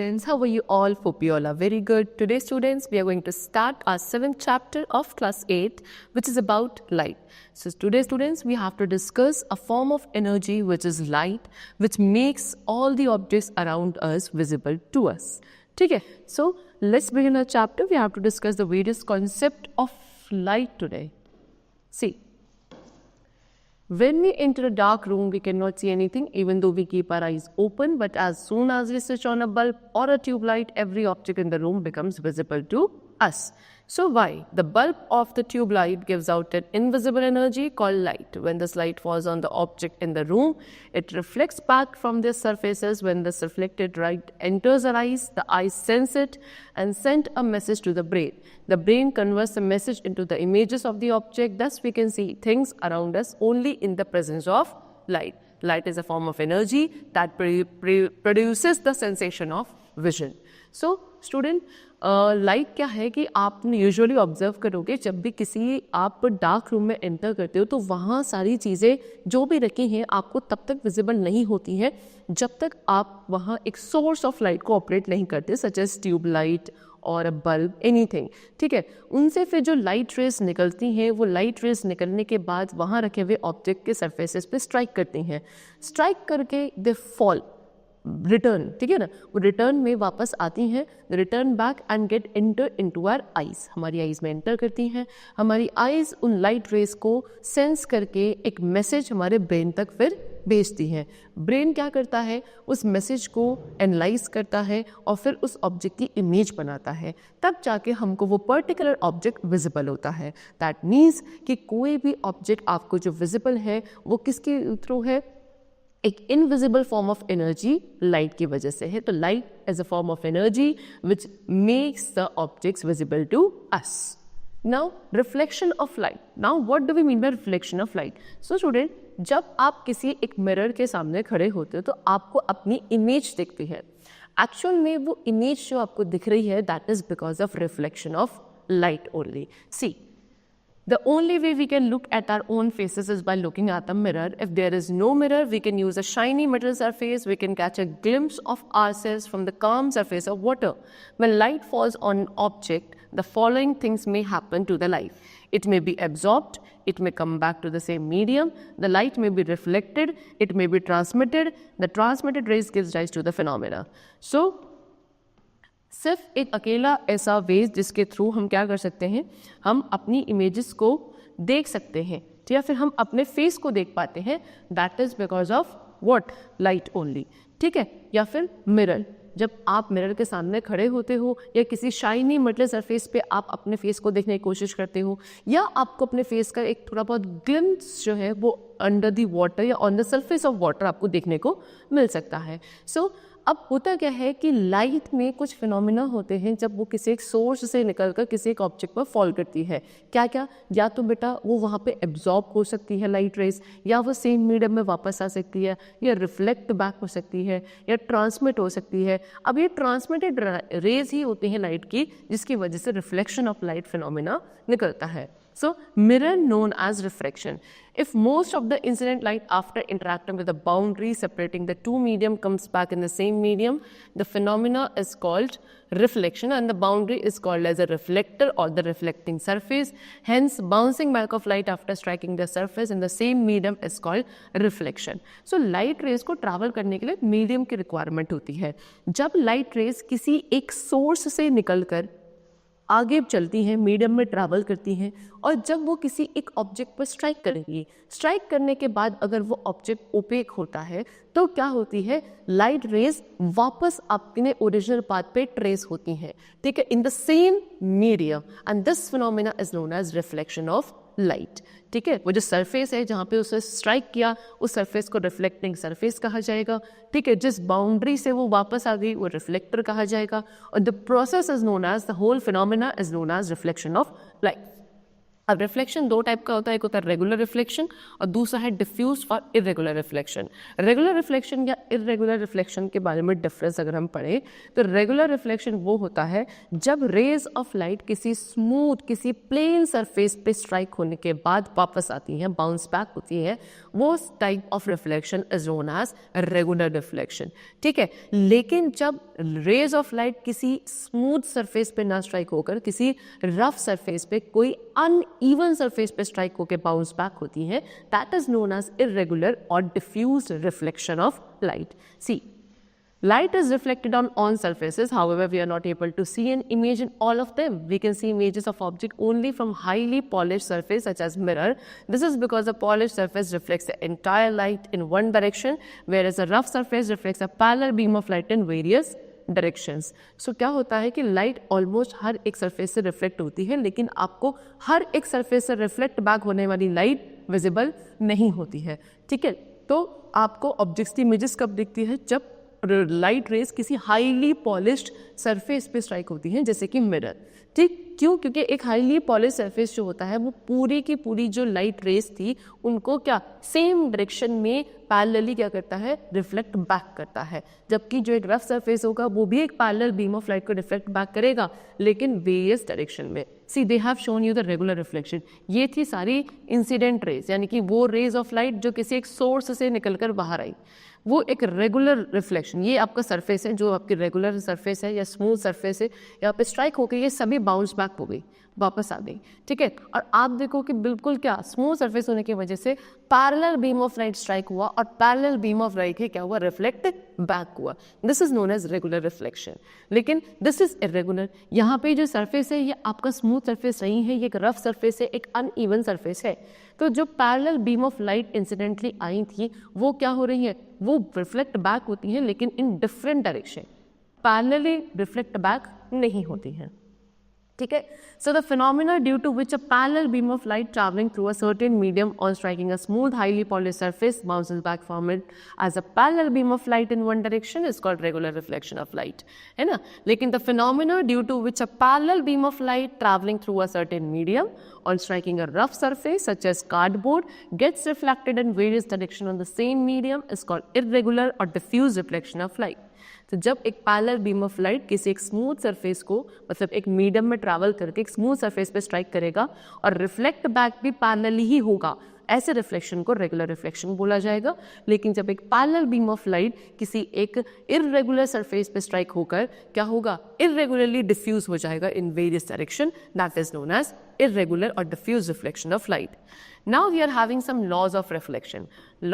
students, how are you all? Hope you all are very good. Today students, we are going to start our 7th chapter of class 8, which is about light. So today students, we have to discuss a form of energy which is light, which makes all the objects around us visible to us. Okay, so let's begin our chapter. We have to discuss the various concept of light today. See, when we enter a dark room, we cannot see anything even though we keep our eyes open. But as soon as we switch on a bulb or a tube light, every object in the room becomes visible to us. So why? The bulb of the tube light gives out an invisible energy called light. When this light falls on the object in the room, it reflects back from their surfaces. When this reflected light enters our eyes, the eyes sense it and send a message to the brain. The brain converts the message into the images of the object. Thus, we can see things around us only in the presence of light. Light is a form of energy that produces the sensation of vision. So, student, light क्या है कि आपने usually observe करोगे जब भी किसी आप dark room में एंटर करते हो तो वहाँ सारी चीज़ें जो भी रखी हैं आपको तब तक विजिबल नहीं होती हैं जब तक आप वहाँ एक सोर्स ऑफ लाइट को ऑपरेट नहीं करते, सच एज ट्यूब लाइट और बल्ब, एनीथिंग. ठीक है, उनसे फिर जो लाइट रेज निकलती हैं वो लाइट रेज निकलने के बाद वहाँ रखे हुए ऑब्जेक्ट के सरफेसेस पे स्ट्राइक करती हैं. स्ट्राइक करके दे फॉल, रिटर्न, ठीक है ना, वो रिटर्न में वापस आती हैं, return back and get enter into our eyes. हमारी आइज में एंटर करती हैं. हमारी आइज उन लाइट रेज को सेंस करके एक मैसेज हमारे ब्रेन तक फिर भेजती हैं. ब्रेन क्या करता है, उस मैसेज को एनालाइज करता है और फिर उस ऑब्जेक्ट की इमेज बनाता है. तब जाके हमको वो पर्टिकुलर ऑब्जेक्ट विजिबल होता है. दैट मीन्स कि कोई भी ऑब्जेक्ट आपको जो विजिबल है वो किसके थ्रू है, एक invisible form of energy light की वजह से है. तो light is a form of energy which makes the objects visible to us. Now reflection of light. Now what do we mean by reflection of light? So student, जब आप किसी एक mirror के सामने खड़े होते हो तो आपको अपनी इमेज दिखती है. एक्चुअल में वो इमेज जो आपको दिख रही है that is because of reflection of light only. See, the only way we can look at our own faces is by looking at the mirror. If there is no mirror, we can use a shiny metal surface. We can catch a glimpse of ourselves from the calm surface of water. When light falls on an object, the following things may happen to the light. It may be absorbed. It may come back to the same medium. The light may be reflected. It may be transmitted. The transmitted rays gives rise to the phenomena. So, सिर्फ एक अकेला ऐसा veg जिसके through हम क्या कर सकते हैं, हम अपनी इमेजेस को देख सकते हैं या फिर हम अपने फेस को देख पाते हैं. That is because of what, light only. ठीक है, या फिर मिरर. जब आप मिरर के सामने खड़े होते हो या किसी शाइनी मेटल सरफेस पे आप अपने फेस को देखने की कोशिश करते हो या आपको अपने फेस का एक थोड़ा बहुत ग्लिम्स जो है वो अंडर द वाटर या on the surface of water आपको देखने को मिल सकता है. सो अब होता क्या है कि लाइट में कुछ फिनोमिना होते हैं जब वो किसी एक सोर्स से निकलकर किसी एक ऑब्जेक्ट पर फॉल करती है. क्या क्या, या तो बेटा वो वहाँ पे एब्जॉर्ब हो सकती है लाइट रेज, या वो सेम मीडियम में वापस आ सकती है, या रिफ्लेक्ट बैक हो सकती है, या ट्रांसमिट हो सकती है. अब ये ट्रांसमिटेड रेज ही होती हैं लाइट की जिसकी वजह से रिफ्लेक्शन ऑफ लाइट फिनोमिना निकलता है. So, mirror known as refraction. If most of the incident light after interacting with the boundary separating the two medium comes back in the same medium, the phenomena is called reflection and the boundary is called as a reflector or the reflecting surface. Hence, bouncing back of light after striking the surface in the same medium is called reflection. So, light rays को travel करने के लिए medium की requirement होती है. जब light rays किसी एक source से निकलकर आगे चलती हैं, मीडियम में ट्रैवल करती हैं और जब वो किसी एक ऑब्जेक्ट पर स्ट्राइक करेंगी, स्ट्राइक करने के बाद अगर वो ऑब्जेक्ट ओपेक होता है तो क्या होती है, लाइट रेज वापस अपने ओरिजिनल पाथ पे ट्रेस होती हैं. ठीक है, in the same medium, and this phenomena is known as reflection of light. ठीक है, वो जो सरफेस है जहाँ पे उसे स्ट्राइक किया उस सरफेस को रिफ्लेक्टिंग सरफेस कहा जाएगा. ठीक है, जिस बाउंड्री से वो वापस आ गई वो रिफ्लेक्टर कहा जाएगा. और the process is known as, the whole phenomena is known as reflection of light. अब रिफ्लेक्शन दो टाइप का होता है, एक होता है रेगुलर रिफ्लेक्शन और दूसरा है डिफ्यूज और इरेगुलर रिफ्लेक्शन। रेगुलर रिफ्लेक्शन या इरेगुलर रिफ्लेक्शन के बारे में डिफरेंस अगर हम पढ़ें तो रेगुलर रिफ्लेक्शन वो होता है जब रेज ऑफ लाइट किसी स्मूथ, किसी प्लेन सरफेस पे स्ट्राइक होने के बाद वापस आती हैं, बाउंस बैक होती है, वो type of reflection is known as regular reflection. ठीक है, लेकिन जब रेज ऑफ लाइट किसी स्मूथ सरफेस पे ना स्ट्राइक होकर किसी रफ सरफेस पे, कोई अनइवन सरफेस पे स्ट्राइक होकर बाउंस बैक होती है, that is known as irregular और diffuse reflection of light. See, light is reflected on all surfaces, however we are not able to see an image in all of them. We can see images of object only from highly polished surface such as mirror. This is because a polished surface reflects the entire light in one direction, whereas a rough surface reflects a parallel beam of light in various directions. So क्या होता है कि light almost हर एक surface से reflect होती है, लेकिन आपको हर एक सरफेस से रिफ्लेक्ट बैक होने वाली लाइट विजिबल नहीं होती है। ठीक है, तो आपको ऑब्जेक्ट्स की इमेजेस कब दिखती है? जब लाइट रेज किसी हाईली पॉलिश्ड सरफेस पे स्ट्राइक होती हैं, जैसे कि मिरर। ठीक, क्यों? क्योंकि एक हाईली पॉलिश सरफेस जो होता है वो पूरी की पूरी जो लाइट रेज थी उनको क्या सेम डायरेक्शन में पैरेलली क्या करता है? रिफ्लेक्ट बैक करता है। जबकि जो एक रफ सरफेस होगा वो भी एक पैरेलल बीम ऑफ लाइट को रिफ्लेक्ट बैक करेगा, लेकिन वेरियस डायरेक्शन में। See, they have shown you the regular reflection. ये थी सारी इंसिडेंट रेज, यानी कि वो रेज ऑफ लाइट जो किसी एक सोर्स से निकलकर बाहर आई, वो एक रेगुलर रिफ्लेक्शन। ये आपका सरफेस है, जो आपकी रेगुलर सरफेस है या स्मूथ सरफेस है, यहाँ पे स्ट्राइक होकर ये सभी बाउंस बैक हो गई, वापस आ गई। ठीक है, और आप देखो कि बिल्कुल क्या स्मूथ सरफेस होने की वजह से parallel beam of light strike हुआ और पैरेलल बीम ऑफ लाइट है क्या हुआ? रिफ्लेक्ट बैक हुआ। This is known as regular reflection. लेकिन दिस इज इरेगुलर। यहाँ पे जो सरफेस है ये आपका स्मूथ सरफेस नहीं है, ये एक रफ सरफेस है, एक अनइवन सरफेस है। तो जो parallel beam of light incidentally आई थी वो क्या हो रही है? वो रिफ्लेक्ट बैक होती हैं, लेकिन in different direction, parallelly reflect back नहीं होती हैं। ठीक है, so the phenomena due to which a parallel beam of light traveling through a certain medium on striking a smooth highly polished surface bounces back from it as a parallel beam of light in one direction is called regular reflection of light, है ना? लेकिन the phenomena due to which a parallel beam of light traveling through a certain medium on striking a rough surface such as cardboard gets reflected in various directions on the same medium is called irregular or diffuse reflection of light. तो जब एक parallel beam of light किसी एक smooth surface को, मतलब एक medium में travel करके एक स्मूथ सरफेस पे स्ट्राइक करेगा और रिफ्लेक्ट बैक भी पैरेलली ही होगा, ऐसे रिफ्लेक्शन को रेगुलर रिफ्लेक्शन बोला जाएगा। लेकिन जब एक पैरेलल बीम ऑफ लाइट किसी एक इररेगुलर सरफेस पे स्ट्राइक होकर क्या होगा? इररेगुलरली डिफ्यूज हो जाएगा in various direction, that is known as irregular or diffuse reflection of light. Now we are having some laws of reflection.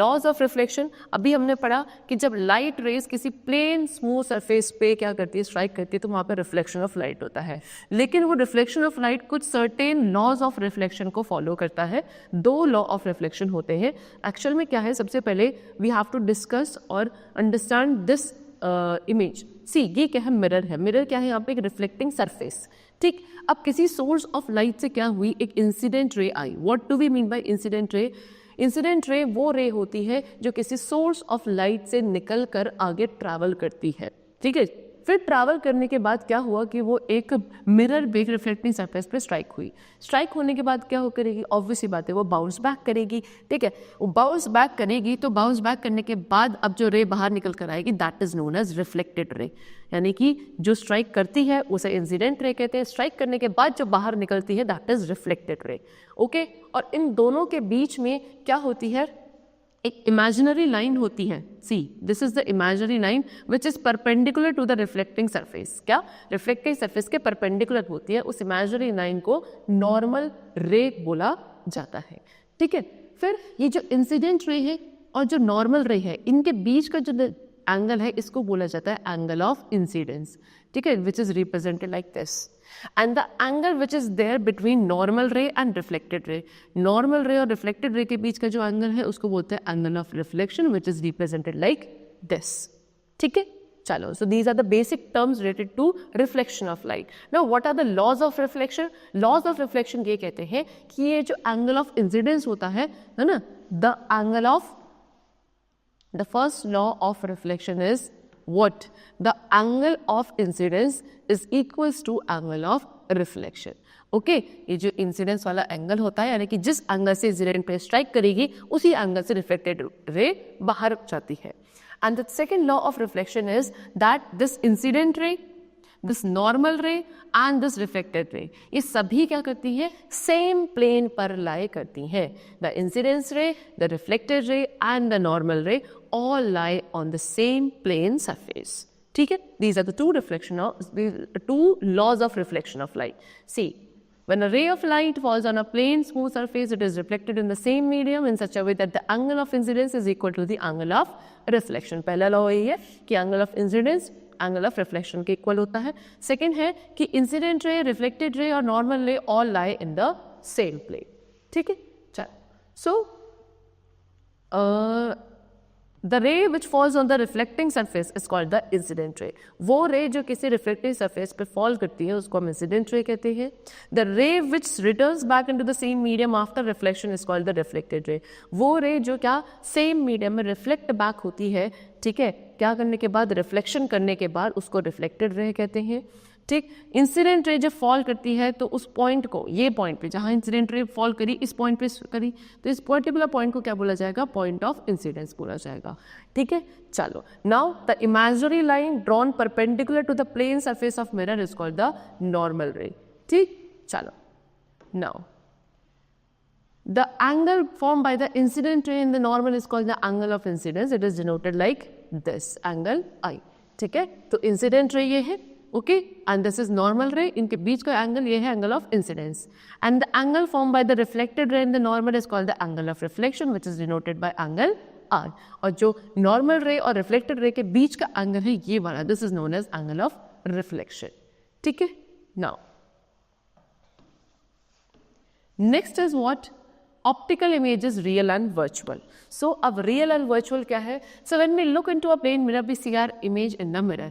Laws of reflection, अभी हमने पढ़ा कि जब लाइट रेज किसी प्लेन स्मूथ सरफेस पे क्या करती है? स्ट्राइक करती है, तो वहाँ पे रिफ्लेक्शन ऑफ लाइट होता है। लेकिन वो रिफ्लेक्शन ऑफ लाइट कुछ सर्टेन लॉज ऑफ रिफ्लेक्शन को फॉलो करता है। दो लॉ ऑफ रिफ्लेक्शन होते हैं। एक्चुअल में क्या है? सबसे पहले वी हैव टू डिस्कस और अंडरस्टैंड दिस इमेज। सी, ये क्या है? मिरर है। मिरर क्या है? यहाँ पे एक रिफ्लेक्टिंग सरफेस। ठीक, अब किसी सोर्स ऑफ लाइट से क्या हुई? एक इंसिडेंट रे आई। What do we mean by incident ray? Incident ray वो रे होती है जो किसी सोर्स ऑफ लाइट से निकल कर आगे ट्रैवल करती है। ठीक है, फिर ट्रैवल करने के बाद क्या हुआ कि वो एक मिरर बेग रिफ्लेक्टिंग सरफेस पे स्ट्राइक हुई। स्ट्राइक होने के बाद क्या हो करेगी? ऑब्वियस सी बात है, वो बाउंस बैक करेगी। ठीक है, वो बाउंस बैक करेगी, तो बाउंस बैक करने के बाद अब जो रे बाहर निकल कर आएगी that is known as reflected ray. यानी कि जो स्ट्राइक करती है उसे इंसिडेंट रे कहते हैं, स्ट्राइक करने के बाद जो बाहर निकलती है that is reflected ray. Okay, और इन दोनों के बीच में क्या होती है? एक इमेजिनरी लाइन होती है। See, this is the imaginary line which is perpendicular to the reflecting surface. क्या? रिफ्लेक्टिंग सरफेस के परपेंडिकुलर होती है। उस इमेजिनरी लाइन को नॉर्मल रे बोला जाता है। ठीक है, फिर ये जो इंसिडेंट रे है और जो नॉर्मल रे है, इनके बीच का जो एंगल है इसको बोला जाता है एंगल ऑफ इंसिडेंस। ठीक है, which is represented like this. And the angle which is there between normal ray and reflected ray, normal ray और reflected ray के बीच का जो एंगल है उसको बोलते हैं angle of reflection, which is represented like this. ठीक है, चलो, so these are the basic terms related to reflection of light. Now what are the laws of reflection? Laws of reflection ये कहते हैं कि ये जो angle of incidence होता है ना, the angle of, the first law of reflection is what? The angle of incidence is equals to angle of reflection. Okay ये जो इंसिडेंस वाला एंगल होता है यानी कि जिस एंगल से इंसिडेंट रे स्ट्राइक करेगी उसी एंगल से रिफ्लेक्टेड रे बाहर जाती है. And the second law of reflection is that this incident ray, this normal रे एंड दिस रिफ्लेक्टेड रे, ये सभी क्या करती है, सेम प्लेन पर लाई करती हैं. The incidence ray, the reflected ray and the normal ray all lie on the same plane surface. ठीक है, these are the two laws of reflection of light. See, when a ray of light falls on a plain smooth surface, it is reflected in the same medium in such a way that the angle of incidence is equal to the angle of reflection. पहला law यही है कि angle of incidence angle of reflection के equal होता है. Second है कि incident ray, reflected ray और normal ray all lie in the same plane. ठीक है, चलो. So the ray which falls on the reflecting surface is called the incident ray. वो रे जो किसी रिफ्लेक्टिंग सरफेस पे फॉल करती है उसको हम इंसिडेंट रे कहते हैं. The ray which returns back into the same medium after reflection is called the reflected रे. वो रे जो क्या सेम मीडियम में रिफ्लेक्ट बैक होती है, ठीक है, क्या करने के बाद, रिफ्लेक्शन करने के बाद, उसको रिफ्लेक्टेड रे कहते हैं. ठीक, इंसिडेंट रे जब फॉल करती है तो उस पॉइंट को, ये पॉइंट पे जहाँ इंसिडेंट रे फॉल करी, इस पॉइंट पे करी, तो इस पर्टिकुलर पॉइंट को क्या बोला जाएगा, पॉइंट ऑफ इंसिडेंस बोला जाएगा. ठीक है, चलो. Now the imaginary line drawn perpendicular to the plane surface of mirror is called the normal ray. ठीक, चलो. Now the angle formed by the incident ray in the normal is called the angle of incidence. It is denoted like this angle I. ठीक है, तो incident ray ये है, okay, and this is normal रे, इनके बीच का angle ये है angle of incidence. And the angle form by the reflected रे in the normal is called the angle of reflection which is denoted by angle R. और जो normal रे और रिफ्लेक्टेड रे के बीच का एंगल है ये वाला, this is known as angle of reflection. ठीक है, now next is what, optical images, real and virtual. So अब real and virtual क्या है? So when we look into a plane mirror, we see our image in the mirror.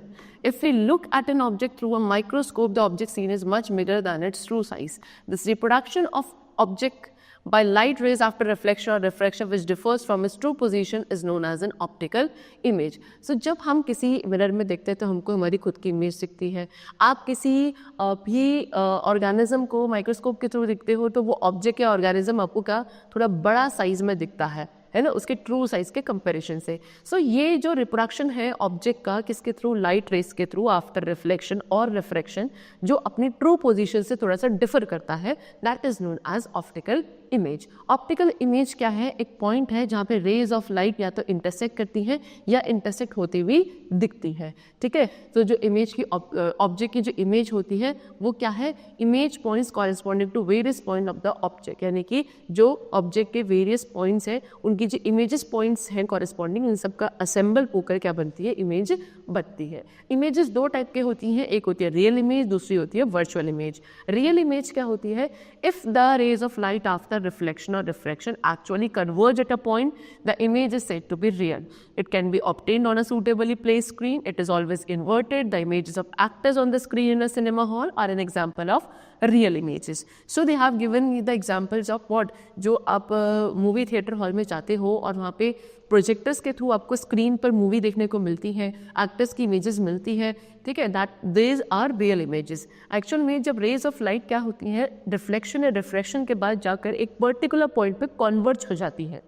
If we look at an object through a microscope, the object seen is much bigger than its true size. This reproduction of object by light rays after reflection or refraction which differs from its true position is known as an optical image. So जब हम किसी mirror में देखते हैं तो हमको हमारी खुद की इमेज दिखती है. आप किसी भी ऑर्गेनिज्म को माइक्रोस्कोप के थ्रू देखते हो तो वो ऑब्जेक्ट या ऑर्गेनिज्म आपको क्या थोड़ा बड़ा साइज में दिखता है ना, उसके ट्रू साइज के कंपैरिजन से. सो ये जो रिप्रोडक्शन है ऑब्जेक्ट का किसके थ्रू, लाइट रेस के थ्रू आफ्टर रिफ्लेक्शन और रिफ्रैक्शन, जो अपनी ट्रू पोजीशन से थोड़ा सा डिफर करता है, that is known as optical image. Optical image क्या है, एक पॉइंट है जहाँ पे रेज ऑफ लाइट या तो इंटरसेक्ट करती है या इंटरसेक्ट होती हुई दिखती है. ठीक है, तो जो इमेज की ऑब्जेक्ट की जो इमेज होती है वो क्या है, image points corresponding to various point of the object, यानी कि जो ऑब्जेक्ट के वेरियस पॉइंट्स हैं उनकी जो इमेजेस पॉइंट्स हैं कॉरेस्पॉन्डिंग, इन सब का असेंबल होकर क्या बनती है, इमेज बनती है. इमेजेस दो टाइप के होती हैं, एक होती है रियल इमेज, दूसरी होती है वर्चुअल इमेज. रियल इमेज क्या होती है, if the rays of light after reflection or refraction actually converge at a point, the image is said to be real. It can be obtained on a suitably placed screen. It is always inverted. The images of actors on the screen in a cinema hall are an example of real images. So they have given the examples of what, जो आप movie theatre hall में जाते हो और वहाँ पे projectors के through आपको स्क्रीन पर मूवी देखने को मिलती है, एक्टर्स की इमेजेस मिलती है. ठीक है, that these are real images. Actual में जब रेज ऑफ लाइट क्या होती है, रिफ्लेक्शन या रिफ्रैक्शन के बाद जाकर एक पर्टिकुलर पॉइंट पे कन्वर्ज हो जाती है.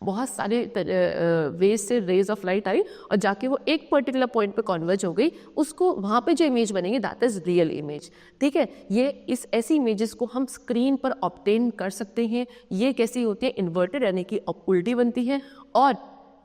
बहुत सारे वेज से रेज ऑफ लाइट आई और जाके वो एक पर्टिकुलर पॉइंट पे कन्वर्ज हो गई, उसको वहाँ पे जो इमेज बनेगी दैट इज रियल इमेज. ठीक है, ये इस ऐसी इमेजेस को हम स्क्रीन पर ऑब्टेन कर सकते हैं. ये कैसी होती है, इन्वर्टेड, यानी कि उल्टी बनती है. और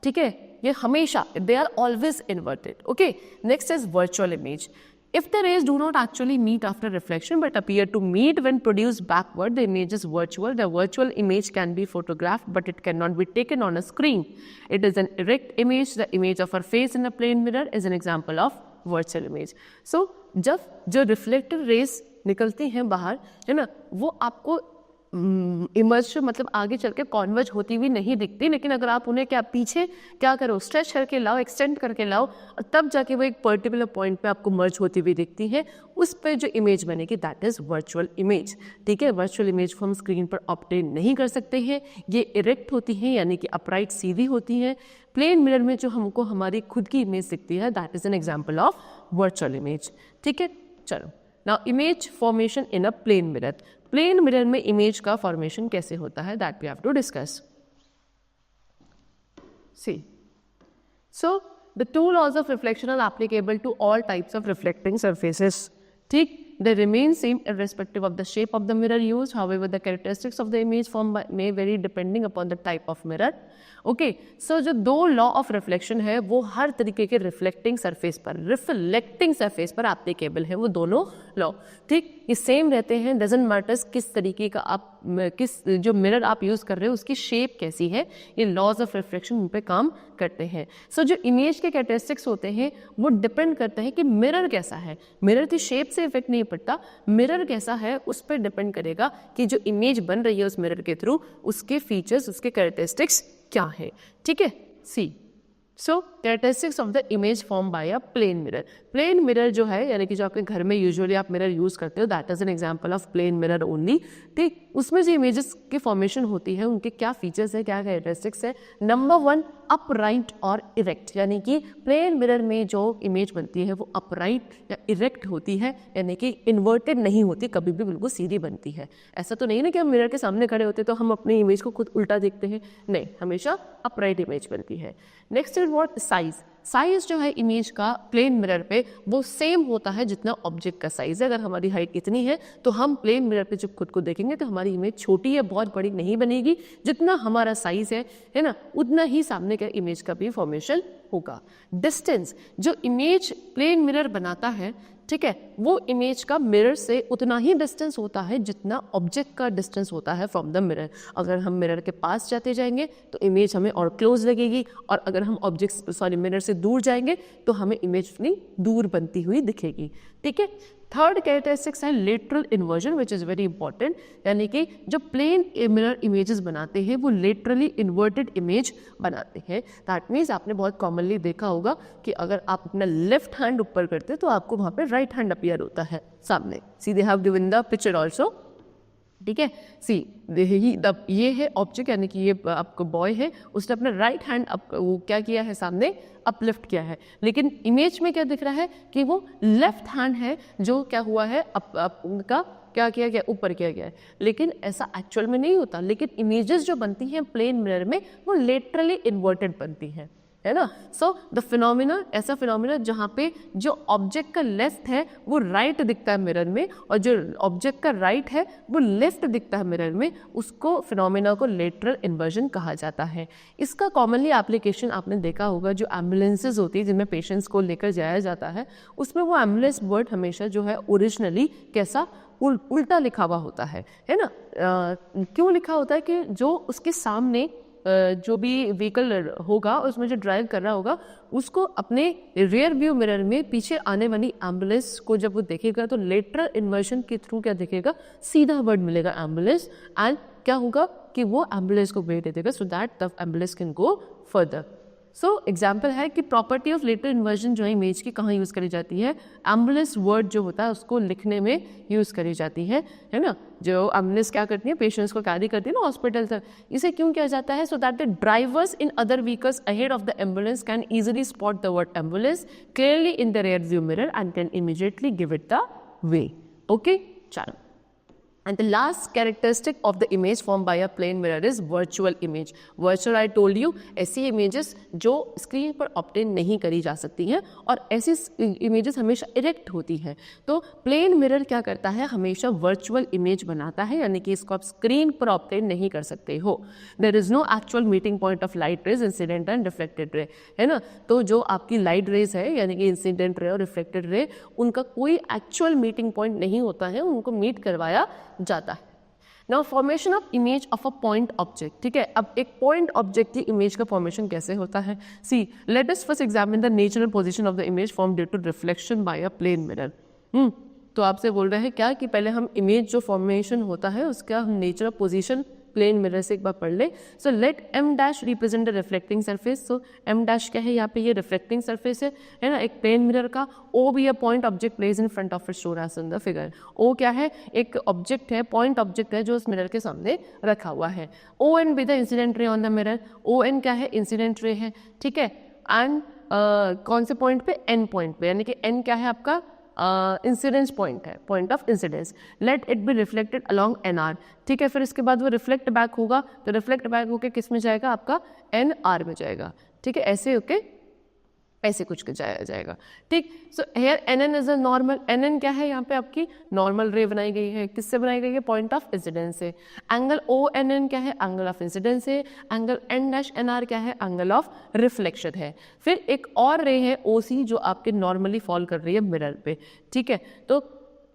ठीक है, ये हमेशा they are always inverted. Okay, next is virtual image. If the rays do not actually meet after reflection but appear to meet when produced backward, the image is virtual. The virtual image can be photographed but it cannot be taken on a screen. It is an erect image. The image of our face in a plane mirror is an example of virtual image. So, जब जो reflected rays निकलती हैं बाहर, है ना, वो आपको emerge मतलब आगे चल के कॉन्वर्ज होती हुई नहीं दिखती, लेकिन अगर आप उन्हें क्या पीछे क्या करो, स्ट्रेच करके लाओ, एक्सटेंड करके लाओ, और तब जाके वो एक पर्टिकुलर पॉइंट पे आपको मर्ज होती हुई दिखती है. उस पर जो इमेज बनेगी दैट इज वर्चुअल इमेज. ठीक है, वर्चुअल इमेज को हम स्क्रीन पर ऑब्टेन नहीं कर सकते हैं. ये इरेक्ट होती है, यानी कि अपराइट सीधी होती है. प्लेन मिरर में जो हमको हमारी खुद की इमेज दिखती है that is an example of virtual image. ठीक है, चलो now image formation in a plane mirror, plane mirror में इमेज का फॉर्मेशन कैसे होता है, that we have to discuss. See, so the two laws of reflection are applicable to all types of reflecting surfaces. ठीक, they remain same irrespective of the shape of the mirror used. However, the characteristics of the image form may vary depending upon the type of mirror. Okay, so जो दो law of reflection है वो हर तरीके के reflecting surface पर applicable है, वो दोनों लॉ. ठीक, ये सेम रहते हैं, डजंट मैटर्स किस तरीके का आप किस जो मिरर आप यूज कर रहे हो उसकी शेप कैसी है, ये लॉज ऑफ रिफ्लेक्शन उन पे काम करते हैं. सो जो इमेज के कैरेक्टरिस्टिक्स होते हैं वो डिपेंड करते हैं कि मिरर कैसा है. मिरर की शेप से इफेक्ट नहीं पड़ता, मिरर कैसा है उस पर डिपेंड करेगा कि जो इमेज बन रही है उस मिरर के थ्रू उसके फीचर्स, उसके कैरेक्टरिस्टिक्स क्या है. ठीक है, see, so characteristics of the image form by a plane mirror. Plane mirror जो है यानी कि जो आपके घर में यूजुअली आप मिरर यूज करते हो, that is an example of plane mirror only. ठीक, उसमें जो इमेजेस की फॉर्मेशन होती है उनके क्या फीचर्स है, क्या कैरेक्टरिस्टिक्स है. नंबर 1, अपराइट और इरेक्ट, यानी कि प्लेन मिरर में जो इमेज बनती है वो अपराइट या इरेक्ट होती है, यानी कि इन्वर्टेड नहीं होती, कभी भी बिल्कुल सीधी बनती है. ऐसा तो नहीं ना कि हम मिरर के सामने खड़े होते तो हम अपनी इमेज को खुद उल्टा देखते हैं, नहीं, हमेशा अपराइट इमेज बनती है. Next is what, size. Size जो है इमेज का प्लेन मिरर पे वो सेम होता है जितना ऑब्जेक्ट का साइज है. अगर हमारी हाइट कितनी है तो हम प्लेन मिरर पे जब खुद को देखेंगे तो हमारी इमेज छोटी है, बहुत बड़ी नहीं बनेगी. जितना हमारा साइज है ना, उतना ही सामने के इमेज का भी फॉर्मेशन होगा. डिस्टेंस, जो इमेज प्लेन मिरर बनाता है, ठीक है, वो इमेज का मिरर से उतना ही डिस्टेंस होता है जितना ऑब्जेक्ट का डिस्टेंस होता है फ्रॉम द मिरर. अगर हम मिरर के पास जाते जाएंगे तो इमेज हमें और क्लोज लगेगी, और अगर हम मिरर से दूर जाएंगे तो हमें इमेज अपनी दूर बनती हुई दिखेगी. ठीक है. थर्ड कैरेक्टरिस्टिक्स है lateral inversion, which is very important, यानी कि जो प्लेन मिरर इमेजेस बनाते हैं वो लेटरली इन्वर्टेड इमेज बनाते हैं. दैट मीन्स आपने बहुत कॉमनली देखा होगा कि अगर आप अपना लेफ्ट हैंड ऊपर करते हैं तो आपको वहाँ पे राइट हैंड अपीयर होता है सामने. See, they have given the picture also. ठीक है, सी, ये है ऑब्जेक्ट, यानी कि ये आपको बॉय है, उसने अपना राइट हैंड वो क्या किया है, सामने अपलिफ्ट किया है. लेकिन इमेज में क्या दिख रहा है कि वो लेफ्ट हैंड है जो क्या हुआ है, उनका क्या किया गया, ऊपर किया गया है. लेकिन ऐसा एक्चुअल में नहीं होता. लेकिन इमेजेस जो बनती हैं प्लेन मिरर में वो लेटरली इन्वर्टेड बनती हैं, है ना. सो द फिनोमिना, ऐसा फिनोमिना जहाँ पे जो ऑब्जेक्ट का लेफ्ट है वो राइट दिखता है मिरर में, और जो ऑब्जेक्ट का राइट है वो लेफ्ट दिखता है मिरर में, उसको फिनोमिना को लेटरल इन्वर्जन कहा जाता है. इसका कॉमनली एप्लीकेशन आपने देखा होगा, जो एम्बुलेंसेज होती है जिनमें पेशेंट्स को लेकर जाया जाता है, उसमें वो एम्बुलेंस वर्ड हमेशा जो है ओरिजिनली कैसा उल्टा लिखा हुआ होता है ना. क्यों लिखा होता है कि जो उसके सामने जो भी व्हीकल होगा उसमें जो ड्राइव कर रहा होगा उसको अपने रियर व्यू मिरर में पीछे आने वाली एम्बुलेंस को जब वो देखेगा तो लेटरल इन्वर्जन के थ्रू क्या दिखेगा, सीधा वर्ड मिलेगा एम्बुलेंस, एंड क्या होगा कि वो एम्बुलेंस को वेट दे देगा सो that the ambulance can go further. So example है कि प्रॉपर्टी ऑफ लेटरल इन्वर्जन जो है इमेज की कहाँ यूज़ करी जाती है, एम्बुलेंस वर्ड जो होता है उसको लिखने में यूज़ करी जाती है ना. जो एम्बुलेंस क्या करती है, पेशेंट्स को कैरी करती है ना हॉस्पिटल तक. इसे क्यों किया जाता है, so that the drivers in other vehicles ahead of the ambulance can easily spot the word ambulance clearly in the rear view mirror and can immediately give it the way. Okay, चलो. And the last characteristic of the image formed by a plane mirror is virtual image. Virtual I told you, ऐसी images जो screen पर obtain नहीं करी जा सकती हैं, और ऐसी images हमेशा इरेक्ट होती हैं. तो प्लेन मिरर क्या करता है, हमेशा वर्चुअल इमेज बनाता है, यानी कि इसको आप स्क्रीन पर ऑब्टेन नहीं कर सकते हो. There is no actual meeting point of light rays, incident and reflected ray, है ना. तो जो आपकी लाइट रेज है यानी कि इंसिडेंट रे और रिफ्लेक्टेड रे, उनका कोई एक्चुअल मीटिंग पॉइंट नहीं होता है, उनको मीट करवाया जाता है. Now formation of image of a point object. ठीक है, अब एक पॉइंट ऑब्जेक्ट की इमेज का फॉर्मेशन कैसे होता है. See, let us first examine the natural position of the image form due to reflection by a plane mirror. तो आपसे बोल रहे हैं क्या कि पहले हम इमेज जो फॉर्मेशन होता है उसका हम नेचुरल पोजीशन प्लेन मिरर से एक बार पढ़ ले. So let M dash represent the reflecting surface. So M dash क्या है, यहाँ पे ये रिफ्लेक्टिंग सरफेस है ना, एक प्लेन मिरर का. ओ भी a point object place in front of it shown as in the figure. O क्या है, एक ऑब्जेक्ट है, पॉइंट ऑब्जेक्ट है जो उस मिरर के सामने रखा हुआ है. O N be the incident ray on the mirror. O N क्या है, इंसिडेंट रे है. ठीक है, एंड कौन से पॉइंट पे, एन पॉइंट पे, यानी कि एन क्या है आपका इंसिडेंस पॉइंट है, point of incidence. Let it be reflected along N R, ठीक है। फिर इसके बाद वो रिफ्लेक्ट बैक होगा, तो रिफ्लेक्ट बैक होकर किस में जाएगा, आपका एन आर में जाएगा, ठीक है। ऐसे होके ऐसे कुछ जाया जाएगा, ठीक। So here N N is a normal, N N क्या है, यहाँ पे आपकी नॉर्मल रे बनाई गई है, किससे बनाई गई है, पॉइंट ऑफ इंसिडेंस से। एंगल ओ एन एन क्या है, एंगल ऑफ इंसिडेंस है। Angle N dash N R क्या है, एंगल ऑफ रिफ्लेक्शन है। फिर एक और रे है ओ सी, जो आपके नॉर्मली फॉल कर रही है मिरर पे, ठीक है। तो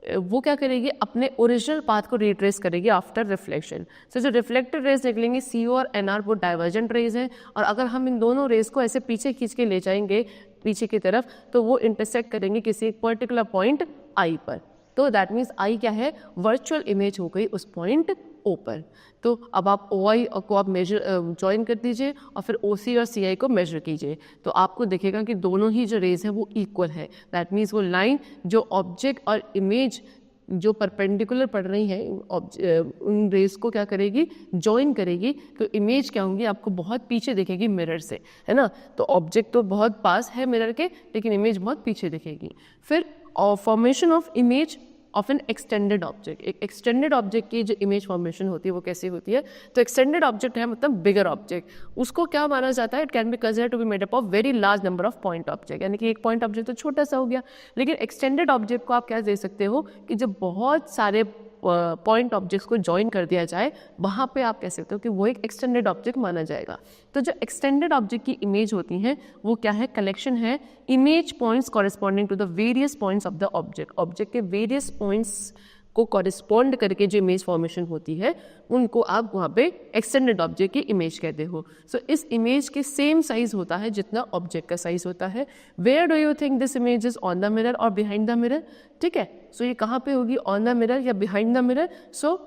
वो क्या करेगी, अपने ओरिजिनल पाथ को रिट्रेस करेगी आफ्टर रिफ्लेक्शन। सो जो रिफ्लेक्टेड रेज निकलेंगे सी ओ और एन आर, वो डाइवर्जेंट रेज हैं, और अगर हम इन दोनों रेज को ऐसे पीछे खींच के ले जाएंगे पीछे की तरफ, तो वो इंटरसेक्ट करेंगे किसी एक पर्टिकुलर पॉइंट आई पर। तो दैट मीन्स आई क्या है, वर्चुअल इमेज हो गई उस पॉइंट ओ पर। तो अब आप ओ आई को आप मेजर ज्वाइन कर दीजिए और फिर ओ सी और सी आई को मेजर कीजिए, तो आपको दिखेगा कि दोनों ही जो रेज है वो इक्वल है। दैट मीन्स वो लाइन जो ऑब्जेक्ट और इमेज जो परपेंडिकुलर पड़ रही है उन रेज को क्या करेगी, ज्वाइन करेगी। तो इमेज क्या होंगी, आपको बहुत पीछे दिखेगी मिरर से, है ना। तो ऑब्जेक्ट तो बहुत पास है मिरर के, लेकिन इमेज बहुत पीछे दिखेगी। फिर formation of image of N extended object, एक एक्सटेंडेड ऑब्जेक्ट की जो इमेज फॉर्मेशन होती है वो कैसी होती है, तो एक्सटेंडेड ऑब्जेक्ट है मतलब बिगर ऑब्जेक्ट, उसको क्या माना जाता है, it can be considered to be made up of very large number of point object. यानी कि एक पॉइंट ऑब्जेक्ट तो छोटा सा हो गया, लेकिन एक्सटेंडेड ऑब्जेक्ट को आप क्या दे सकते हो कि जब बहुत सारे पॉइंट ऑब्जेक्ट्स को ज्वाइन कर दिया जाए, वहाँ पे आप कह सकते हो कि वो एक एक्सटेंडेड ऑब्जेक्ट माना जाएगा। तो जो एक्सटेंडेड ऑब्जेक्ट की इमेज होती है वो क्या है, कलेक्शन है image points corresponding to the various points of the object. Object के वेरियस पॉइंट्स को कॉरेस्पॉन्ड करके जो इमेज फॉर्मेशन होती है उनको आप वहाँ पे एक्सटेंडेड ऑब्जेक्ट की इमेज कहते हो। सो इस इमेज के सेम साइज होता है जितना ऑब्जेक्ट का साइज होता है। Where do you think this image is, on the mirror और बिहाइंड द मिरर, ठीक है। सो ये कहाँ पे होगी, ऑन द मिरर या बिहाइंड द मिरर। सो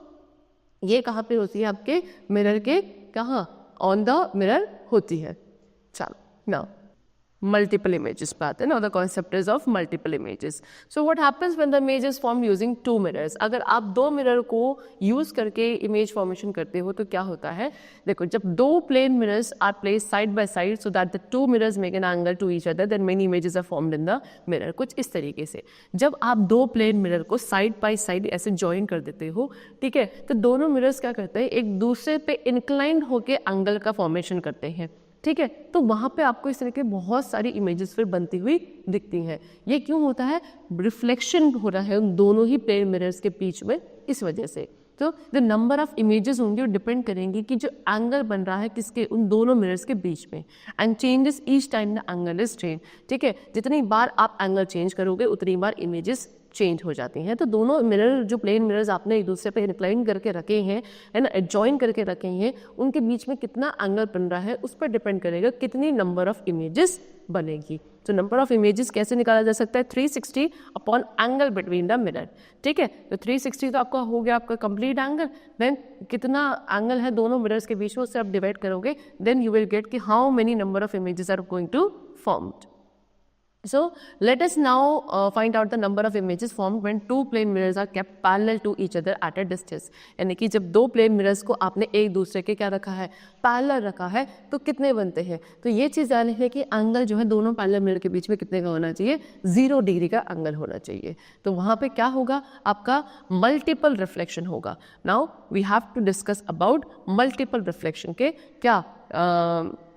ये कहाँ पे होती है, आपके मिरर के कहाँ, ऑन द मिरर होती है। चलो नाउ multiple images पे आते हैं। now the concept is of multiple images. so what happens when the image is formed using two mirrors? अगर आप दो मिरर को यूज करके इमेज फॉर्मेशन करते हो तो क्या होता है, देखो जब दो plane mirrors are placed side by side so that the two mirrors make an angle to each other, then many images are formed in the mirror. कुछ इस तरीके से जब आप दो प्लेन मिरर को साइड बाय साइड ऐसे join कर देते हो, ठीक है, तो दोनों मिरर्स क्या करते हैं, एक दूसरे पे इंक्लाइंड होके एंगल का फॉर्मेशन करते हैं, ठीक है। तो वहाँ पे आपको इस तरह के बहुत सारी इमेजेस फिर बनती हुई दिखती हैं। ये क्यों होता है, रिफ्लेक्शन हो रहा है उन दोनों ही प्लेन मिरर्स के बीच में, इस वजह से। तो द नंबर ऑफ इमेजेस होंगे वो डिपेंड करेंगी कि जो एंगल बन रहा है किसके, उन दोनों मिरर्स के बीच में। And changes each time the angle is change, ठीक है। जितनी बार आप एंगल चेंज करोगे उतनी बार इमेजेस चेंज हो जाती हैं। तो दोनों मिरर जो प्लेन मिरर्स आपने एक दूसरे पे इंक्लाइन करके रखे हैं, है ना, एडजॉइन करके रखे हैं, उनके बीच में कितना एंगल बन रहा है उस पर डिपेंड करेगा कितनी नंबर ऑफ इमेजेस बनेगी। तो नंबर ऑफ इमेजेस कैसे निकाला जा सकता है, 360 upon angle between the mirror, ठीक है। तो 360 तो आपका हो गया आपका कंप्लीट एंगल, देन कितना एंगल है दोनों मिरर्स के बीच में उससे आप डिवाइड करोगे, देन यू विल गेट कि how many number of images are going to formed. So let us now find out the number of images formed when two plane mirrors are kept parallel to each other at a distance. यानी कि जब दो plane mirrors को आपने एक दूसरे के क्या रखा है, पैरेलल रखा है, तो कितने बनते हैं। तो ये चीज़ जाननी है कि एंगल जो है दोनों पैरेलल मिरर के बीच में कितने का होना चाहिए, 0 डिग्री का एंगल होना चाहिए। तो वहाँ पे क्या होगा, आपका मल्टीपल रिफ्लेक्शन होगा। Now we have to discuss about multiple reflection के क्या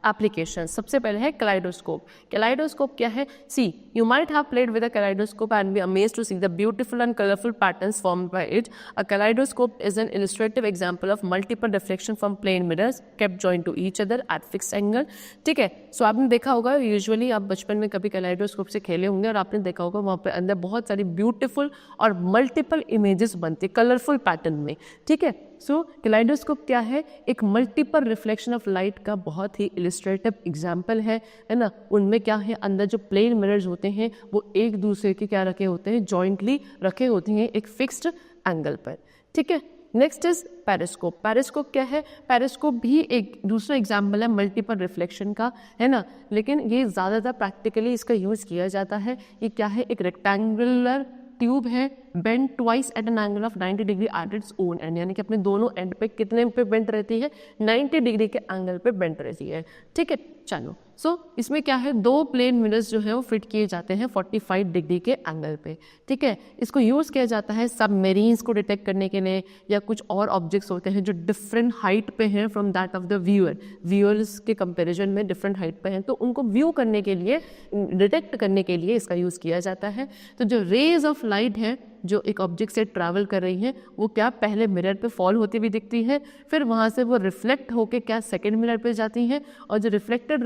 एप्लीकेशन। सबसे पहले है कैलाइडोस्कोप। कैलाइडोस्कोप क्या है, see you might have played with a kaleidoscope and be amazed to see the beautiful and colourful patterns formed by it. A kaleidoscope is an illustrative example of multiple reflection from plane mirrors kept joint to each other at fix angle, ठीक है। सो आपने देखा होगा, usually आप बचपन में कभी kaleidoscope से खेले होंगे और आपने देखा होगा वहाँ पे अंदर बहुत सारी ब्यूटीफुल और मल्टीपल इमेजेस बनती है कलरफुल पैटर्न में, ठीक है। सो कैलाइडोस्कोप क्या है, एक मल्टीपल रिफ्लेक्शन ऑफ लाइट का बहुत ही इलिस्ट्रेटिव एग्जाम्पल है ना। उनमें क्या है, अंदर जो प्लेन मिरर्स होते हैं वो एक दूसरे के क्या रखे होते हैं, जॉइंटली रखे होते हैं एक फिक्स्ड एंगल पर, ठीक है। Next is periscope. पेरिस्कोप क्या है, पेरिस्कोप भी एक दूसरा एग्जाम्पल है मल्टीपल रिफ्लेक्शन का, है ना, लेकिन ये ज़्यादातर प्रैक्टिकली इसका यूज़ किया जाता है। ये क्या है, एक रेक्टेंगुलर ट्यूब है bend twice at an angle of 90 degree at its own end, यानी कि अपने दोनों एंड पे कितने पे बेंड रहती है, 90 डिग्री के एंगल पे बेंड रहती है। ठीक है, चलो सो इसमें क्या है, दो प्लेन मिरर्स जो है वो फिट किए जाते हैं 45 डिग्री के एंगल पे। ठीक है, इसको यूज़ किया जाता है सबमरीन्स को डिटेक्ट करने के लिए, या कुछ और ऑब्जेक्ट्स होते हैं जो डिफरेंट हाइट पे हैं from that of the viewer, viewers के कंपैरिजन में डिफरेंट हाइट पे हैं, तो उनको व्यू करने के लिए, डिटेक्ट करने के लिए इसका यूज़ किया जाता है। तो जो रेज ऑफ लाइट है जो एक ऑब्जेक्ट से ट्रैवल कर रही हैं, वो क्या पहले मिरर पे फॉल होती हुई दिखती है, फिर वहाँ से वो रिफ्लेक्ट होके क्या सेकंड मिरर पे जाती हैं, और जो रिफ्लेक्टेड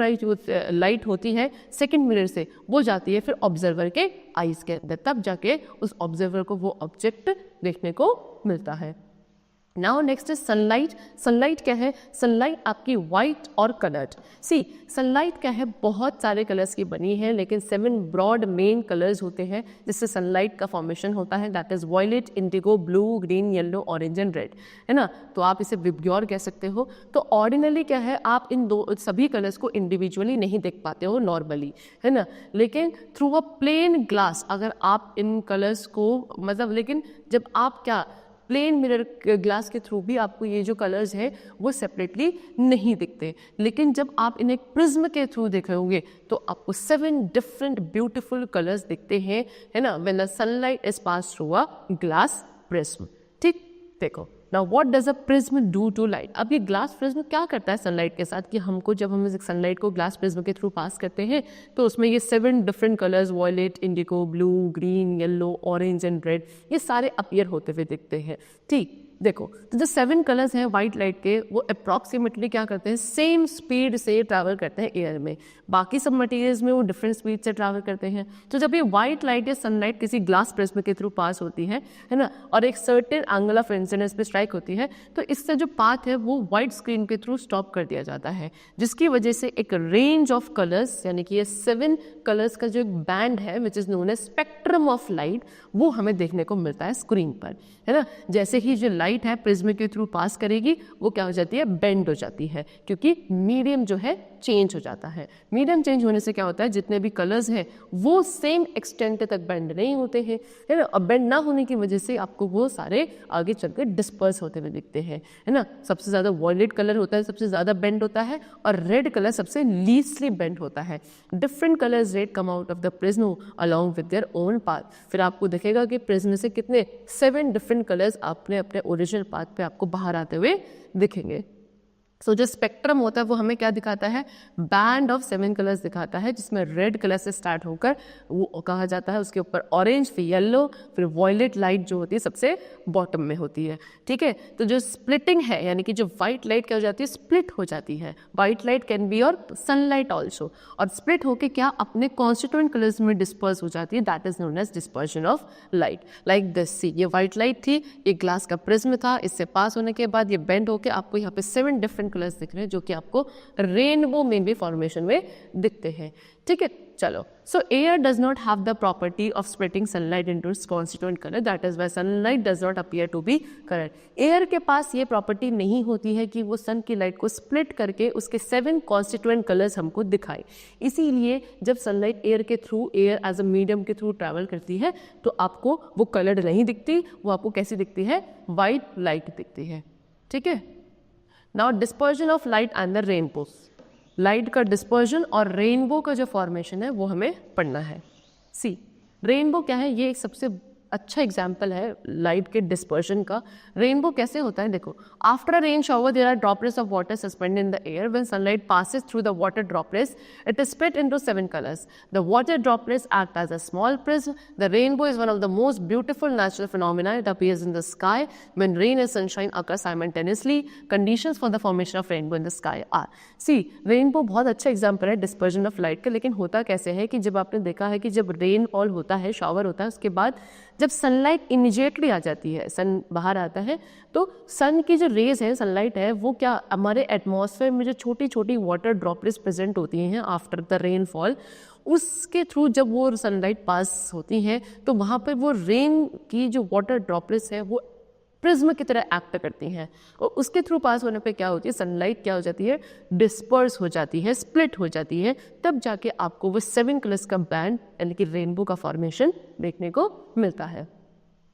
लाइट होती है सेकंड मिरर से वो जाती है फिर ऑब्जर्वर के आईज के अंदर, तब जाके उस ऑब्जर्वर को वो ऑब्जेक्ट देखने को मिलता है। Now next is sunlight. Sunlight क्या है, सनलाइट आपकी वाइट और कलर्ड। सी सनलाइट क्या है, बहुत सारे कलर्स की बनी है, लेकिन 7 ब्रॉड मेन कलर्स होते हैं जिससे सनलाइट का फॉर्मेशन होता है, that is violet, indigo, blue, green, yellow, orange and red, है ना। तो आप इसे विबग्योर कह सकते हो। तो ऑर्डिनली क्या है, आप इन सभी कलर्स को इंडिविजुअली नहीं देख पाते हो नॉर्मली, है ना, लेकिन थ्रू अ प्लेन ग्लास अगर आप इन कलर्स को मतलब, लेकिन जब आप क्या प्लेन मिरर ग्लास के थ्रू भी आपको ये जो कलर्स है वो सेपरेटली नहीं दिखते, लेकिन जब आप इन्हें प्रिज्म के थ्रू देखोगे तो आपको 7 डिफरेंट ब्यूटीफुल कलर्स दिखते हैं, है ना, when the sunlight is pass through a glass prism. ठीक, देखो now what does a prism do to light. अब ये ग्लास प्रिज्म क्या करता है सनलाइट के साथ, कि हमको जब हम सनलाइट को ग्लास प्रिज्म के थ्रू पास करते हैं तो उसमें ये 7 different colours, violet, indigo, blue, green, yellow, orange and red, ये सारे अपीयर होते हुए दिखते हैं। ठीक, देखो तो जो 7 कलर्स हैं वाइट लाइट के, वो अप्रॉक्सीमेटली क्या करते हैं, सेम स्पीड से ट्रैवल करते हैं एयर में। बाकी सब मटेरियल्स में वो डिफरेंट स्पीड से ट्रैवल करते हैं। तो जब ये वाइट लाइट या सनलाइट किसी ग्लास प्रिज्म के थ्रू पास होती है ना, और एक सर्टेन एंगल ऑफ इंसिडेंस पे स्ट्राइक होती है, तो इससे जो पाथ है वो वाइट स्क्रीन के थ्रू स्टॉप कर दिया जाता है, जिसकी वजह से एक रेंज ऑफ कलर्स, यानी कि ये 7 कलर्स का जो एक बैंड है which is known as spectrum of light, वो हमें देखने को मिलता है स्क्रीन पर, है ना। जैसे ही जो लाइट है प्रिज्म के थ्रू पास करेगी वो क्या हो जाती है, बेंड हो जाती है, क्योंकि मीडियम जो है चेंज हो जाता है। मीडियम चेंज होने से क्या होता है, जितने भी कलर्स हैं वो सेम एक्सटेंट तक बेंड नहीं होते हैं, है ना, और बेंड ना होने की वजह से आपको वो सारे आगे चलकर डिस्पर्स होते हुए दिखते हैं, है ना। सबसे ज़्यादा वॉयलेट कलर होता है, सबसे ज़्यादा बेंड होता है, और रेड कलर सबसे लीस्टली बेंड होता है। Different colours red come out of the prism along with their own path. फिर आपको दिखेगा कि प्रिज्म से कितने 7 डिफरेंट कलर्स अपने अपने ओरिजिनल पाथ पे आपको बाहर आते हुए दिखेंगे। सो जो स्पेक्ट्रम होता है वो हमें क्या दिखाता है, बैंड ऑफ 7 कलर्स दिखाता है, जिसमें रेड कलर से स्टार्ट होकर वो कहा जाता है, उसके ऊपर ऑरेंज, फिर येलो, फिर वॉयलेट लाइट जो होती है सबसे बॉटम में होती है। ठीक है, तो जो स्प्लिटिंग है, यानी कि जो वाइट लाइट क्या हो जाती है, स्प्लिट हो जाती है। वाइट लाइट कैन बी और सनलाइट ऑल्सो, और स्प्लिट होकर क्या अपने कॉन्स्टिट्यूएंट कलर्स में डिस्पर्स हो जाती है, that is known as dispersion of light. Like this, see ये वाइट लाइट थी, ये ग्लास का प्रिज्म था, इससे पास होने के बाद ये बेंड होकर आपको यहाँ पे 7 डिफरेंट कलर्स दिख रहे हैं जो कि आपको रेनबो में भी फॉर्मेशन में दिखते हैं। ठीक है, चलो so air does not have the property of splitting sunlight into its constituent colour, that is why sunlight does not appear to be colour. Air के पास ये प्रॉपर्टी नहीं होती है कि वो सन की लाइट को स्प्लिट करके उसके 7 कॉन्स्टिट्यूएंट कलर्स हमको दिखाए। इसीलिए जब सनलाइट एयर के through, air as a medium के थ्रू ट्रैवल करती है तो आपको वो कलर्ड नहीं दिखती, वो आपको कैसी दिखती है, वाइट लाइट दिखती है। ठीक है, now dispersion of light and the rainbow. Light का डिस्पर्जन और रेनबो का जो फॉर्मेशन है वो हमें पढ़ना है। सी रेनबो क्या है, ये एक सबसे अच्छा एग्जाम्पल है लाइट के डिस्पर्शन का। रेनबो कैसे होता है, देखो after a rain shower there are droplets of water suspended in the air. When sunlight passes through the water droplets it is split into 7 colors. The water droplets act as a small prism. The rainbow is one of the most beautiful natural phenomena. It appears in the sky when rain and sunshine occur simultaneously. Conditions for the formation of rainbow in the sky are, see rainbow बहुत अच्छा example है dispersion of light का। लेकिन होता कैसे है कि जब आपने देखा है कि जब रेन फॉल होता है, शॉवर होता है, उसके बाद जब सनलाइट इमीडिएटली आ जाती है, सन बाहर आता है, तो सन की जो रेज है, सनलाइट है, वो क्या हमारे एटमॉस्फेयर में जो छोटी छोटी वाटर ड्रॉपलेट्स प्रेजेंट होती हैं आफ्टर द रेनफॉल, उसके थ्रू जब वो सनलाइट पास होती हैं तो वहाँ पर वो रेन की जो वाटर ड्रॉपलेट्स है वो प्रिज्म की तरह एक्ट करती हैं, और उसके थ्रू पास होने पे क्या होती है, सनलाइट क्या हो जाती है, डिस्पर्स हो जाती है, स्प्लिट हो जाती है, तब जाके आपको वो 7 कलर्स का बैंड यानी कि रेनबो का फॉर्मेशन देखने को मिलता है।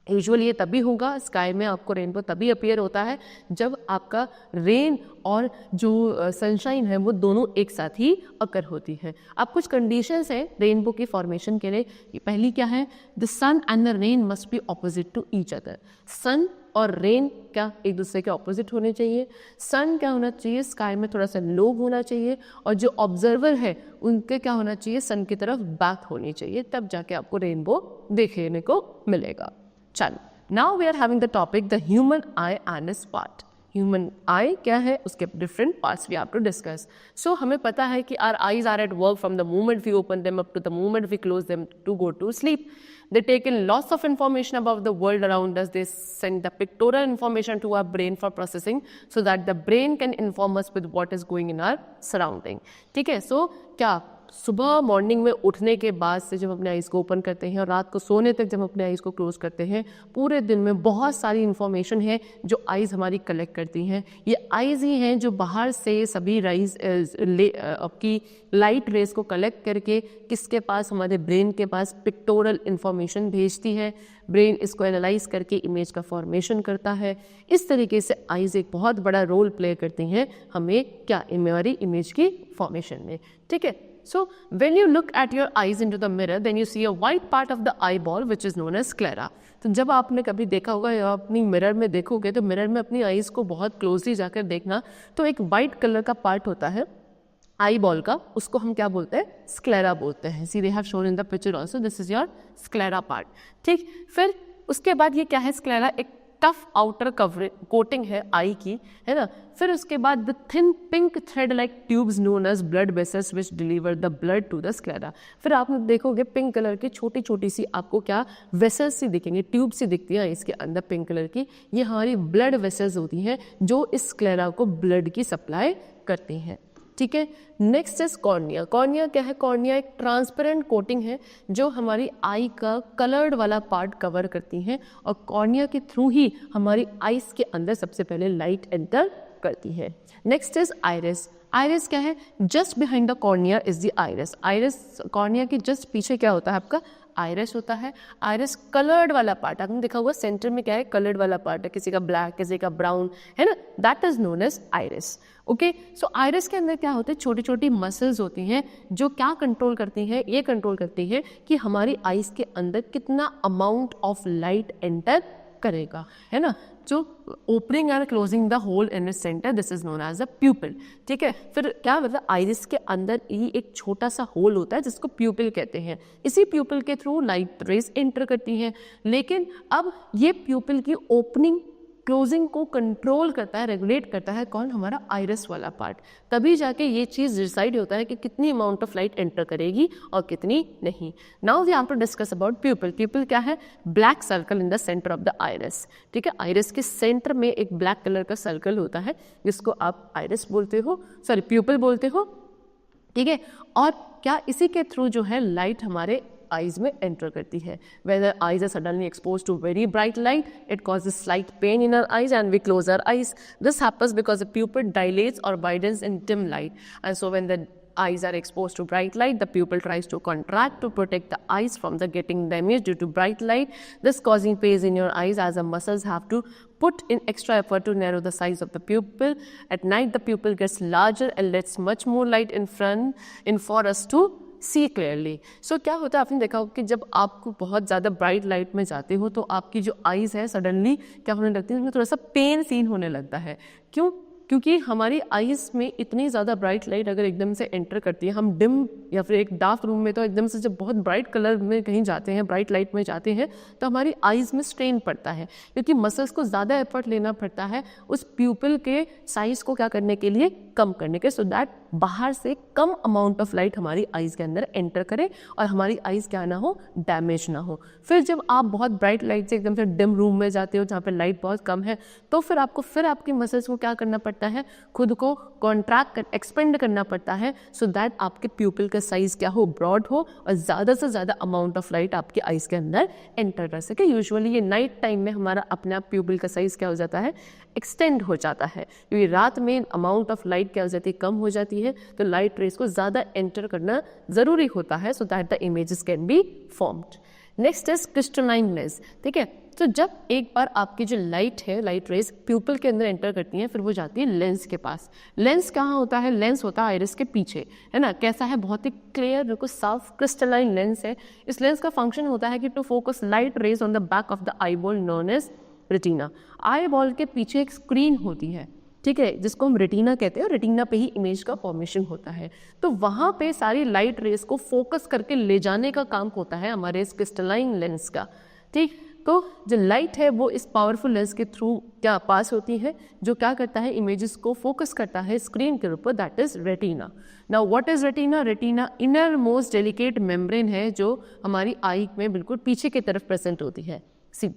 यूजुअली ये तभी होगा, स्काई में आपको रेनबो तभी अपीयर होता है जब आपका रेन और जो सनशाइन है वो दोनों एक साथ ही अकर होती है। अब कुछ कंडीशंस हैं रेनबो की फॉर्मेशन के लिए। पहली क्या है, the sun and the rain must be opposite to each other. Sun और रेन क्या एक दूसरे के ऑपोजिट होने चाहिए। सन क्या होना चाहिए, स्काई में थोड़ा सा लो होना चाहिए, और जो ऑब्जर्वर है उनके क्या होना चाहिए, सन की तरफ बैक होनी चाहिए, तब जाके आपको रेनबो देखने को मिलेगा। चलो, now we are having the topic the human eye and its part. Human eye क्या है, उसके different parts we have to discuss. So हमें पता है कि our eyes are at work from the moment we open them up to the moment we close them to go to sleep. They take in lots of information about the world around us. They send the pictorial information to our brain for processing so that the brain can inform us with what is going in our surrounding. ठीक है, so क्या सुबह morning में उठने के बाद से जब अपने आइज़ को ओपन करते हैं और रात को सोने तक जब अपने आइज़ को क्लोज करते हैं, पूरे दिन में बहुत सारी इन्फॉर्मेशन है जो आइज़ हमारी कलेक्ट करती हैं। ये आइज़ ही हैं जो बाहर से सभी आपकी लाइट रेज को कलेक्ट करके किसके पास, हमारे ब्रेन के पास पिक्टोरल इन्फॉर्मेशन भेजती है। ब्रेन इसको एनालाइज करके इमेज का फॉर्मेशन करता है। इस तरीके से आइज़ एक बहुत बड़ा रोल प्ले करती हैं हमें क्या, हमारी इमेज की फॉर्मेशन में। ठीक है, so when you look at your eyes into the mirror then you see a white part of the eyeball which is known as sclera। तो जब आपने कभी देखा होगा या अपनी मिरर में देखोगे तो मिरर में अपनी आइज़ को बहुत क्लोजली जाकर देखना, तो एक वाइट कलर का पार्ट होता है आई बॉल का, उसको हम क्या बोलते हैं, स्क्लेरा बोलते हैं। See they have shown in the picture also, this is your sclera part. ठीक, फिर उसके बाद ये क्या है, स्क्लेरा एक टफ आउटर कवरिंग कोटिंग है आई की, है ना। फिर उसके बाद the thin pink thread like tubes known as blood vessels which deliver the blood to the sclera. फिर आप देखोगे पिंक कलर की छोटी छोटी सी आपको क्या वेसल्स सी दिखेंगी, ट्यूब सी दिखती है इसके अंदर पिंक कलर की। ये हमारी ब्लड वेसल्स होती हैं जो इस स्क्लेरा को ब्लड की सप्लाई करती हैं। ठीक है, नेक्स्ट इज कॉर्निया। कॉर्निया क्या है, कॉर्निया एक ट्रांसपेरेंट कोटिंग है जो हमारी आई का कलर्ड वाला पार्ट कवर करती है, और कॉर्निया के थ्रू ही हमारी आईज के अंदर सबसे पहले लाइट एंटर करती है। Next is iris. आइरिस क्या है, just behind the cornea is the iris. Iris cornea के जस्ट पीछे क्या होता है आपका, आइरिस होता है। आइरिस कलर्ड वाला पार्ट, आपने देखा होगा सेंटर में क्या है, कलर्ड वाला पार्ट है, किसी का ब्लैक किसी का ब्राउन, है ना, that is known as iris. Okay, so iris के अंदर क्या होते हैं, छोटी छोटी मसल्स होती हैं जो क्या कंट्रोल करती हैं, ये कंट्रोल करती हैं कि हमारी आइज के अंदर कितना अमाउंट ऑफ लाइट एंटर करेगा, है ना। जो opening and closing the hole in it centre, this is known as a pupil. ठीक है, फिर क्या मतलब आइरिस के अंदर ही एक छोटा सा होल होता है जिसको प्यूपिल कहते हैं। इसी प्यूपिल के थ्रू लाइट रेज एंटर करती हैं, लेकिन अब ये प्यूपिल की ओपनिंग क्लोजिंग को कंट्रोल करता है, रेगुलेट करता है कौन, हमारा आइरिस वाला पार्ट। तभी जाके ये चीज़ डिसाइड होता है कि कितनी अमाउंट ऑफ लाइट एंटर करेगी और कितनी नहीं। Now we have to discuss about pupil. Pupil क्या है, black circle in the centre of the iris. ठीक है, आइरिस के सेंटर में एक ब्लैक कलर का सर्कल होता है जिसको आप आइरिस बोलते हो, सॉरी प्यूपिल बोलते हो। ठीक है, और क्या इसी के थ्रू जो है लाइट हमारे आइज में एंटर करती है। Whether eyes are suddenly exposed to very bright light, it causes slight pain in our eyes and we close our eyes. This happens because the pupil dilates or widens in dim light, and so when the eyes are exposed to bright light, the pupil tries to contract to protect the eyes from the getting damaged due to bright light, this causing pain in your eyes as the muscles have to put in extra effort to narrow the size of the pupil. At night the pupil gets larger and lets much more light in for us to see clearly. So क्या होता है, आपने देखा होगा कि जब आपको बहुत ज़्यादा ब्राइट लाइट में जाते हो तो आपकी जो आइज़ है सडनली क्या होने लगती है, उसमें थोड़ा सा पेन सीन होने लगता है। क्यों, क्योंकि हमारी आइज़ में इतनी ज़्यादा ब्राइट लाइट अगर एकदम से एंटर करती है, हम डिम या फिर एक डार्क रूम में तो एकदम से जब बहुत ब्राइट कलर में कहीं जाते हैं, ब्राइट लाइट में जाते हैं, तो हमारी आइज़ में स्ट्रेन पड़ता है क्योंकि मसल्स को ज़्यादा एफर्ट लेना पड़ता है उस प्यूपिल के साइज़ को क्या करने के लिए, कम करने के, सो दैट बाहर से कम अमाउंट ऑफ लाइट हमारी आइज़ के अंदर एंटर करे और हमारी आइज़ क्या ना हो, डैमेज ना हो। फिर जब आप बहुत ब्राइट लाइट से एकदम से डिम रूम में जाते हो जहाँ पे लाइट बहुत कम है, तो फिर आपको आपकी मसल्स को क्या करना पड़ता है, खुद को कॉन्ट्रैक्ट एक्सपेंड करना पड़ता है सो दैट आपके प्यूपिल का साइज क्या हो, ब्रॉड हो और ज़्यादा से ज़्यादा अमाउंट ऑफ लाइट आपकी आइज़ के अंदर एंटर कर सके। यूजुअली ये नाइट टाइम में हमारा अपने आप प्यूपिल का साइज़ क्या हो जाता है, एक्सटेंड हो जाता है, क्योंकि रात में अमाउंट ऑफ लाइट क्या हो जाती है, कम हो जाती है, तो लाइट रेज को ज़्यादा एंटर करना ज़रूरी होता है so that the images can be formed. Next is crystallineness. ठीक है, तो जब एक बार आपकी जो लाइट है, लाइट रेज प्यूपल के अंदर एंटर करती हैं, फिर वो जाती है लेंस के पास। लेंस कहाँ होता है? लेंस होता है आइरिस के पीछे, है ना। कैसा है? बहुत ही क्लियर, बिल्कुल साफ क्रिस्टलाइन लेंस है। इस लेंस का फंक्शन होता है कि to focus light rays on the back of the eye ball known as retina. Eye ball के पीछे एक स्क्रीन होती है, ठीक है, जिसको हम रेटिना कहते हैं, और रेटिना पे ही इमेज का फॉर्मेशन होता है। तो वहाँ पे सारी लाइट रेज को फोकस करके ले जाने का काम होता है हमारे इस क्रिस्टलाइन लेंस का, ठीक। तो जो लाइट है वो इस पावरफुल लेंस के थ्रू क्या पास होती है, जो क्या करता है, इमेजेस को फोकस करता है स्क्रीन के ऊपर, that is retina. Now what is retina? Retina inner most delicate membrane है जो हमारी आई में बिल्कुल पीछे की तरफ प्रेजेंट होती है। सी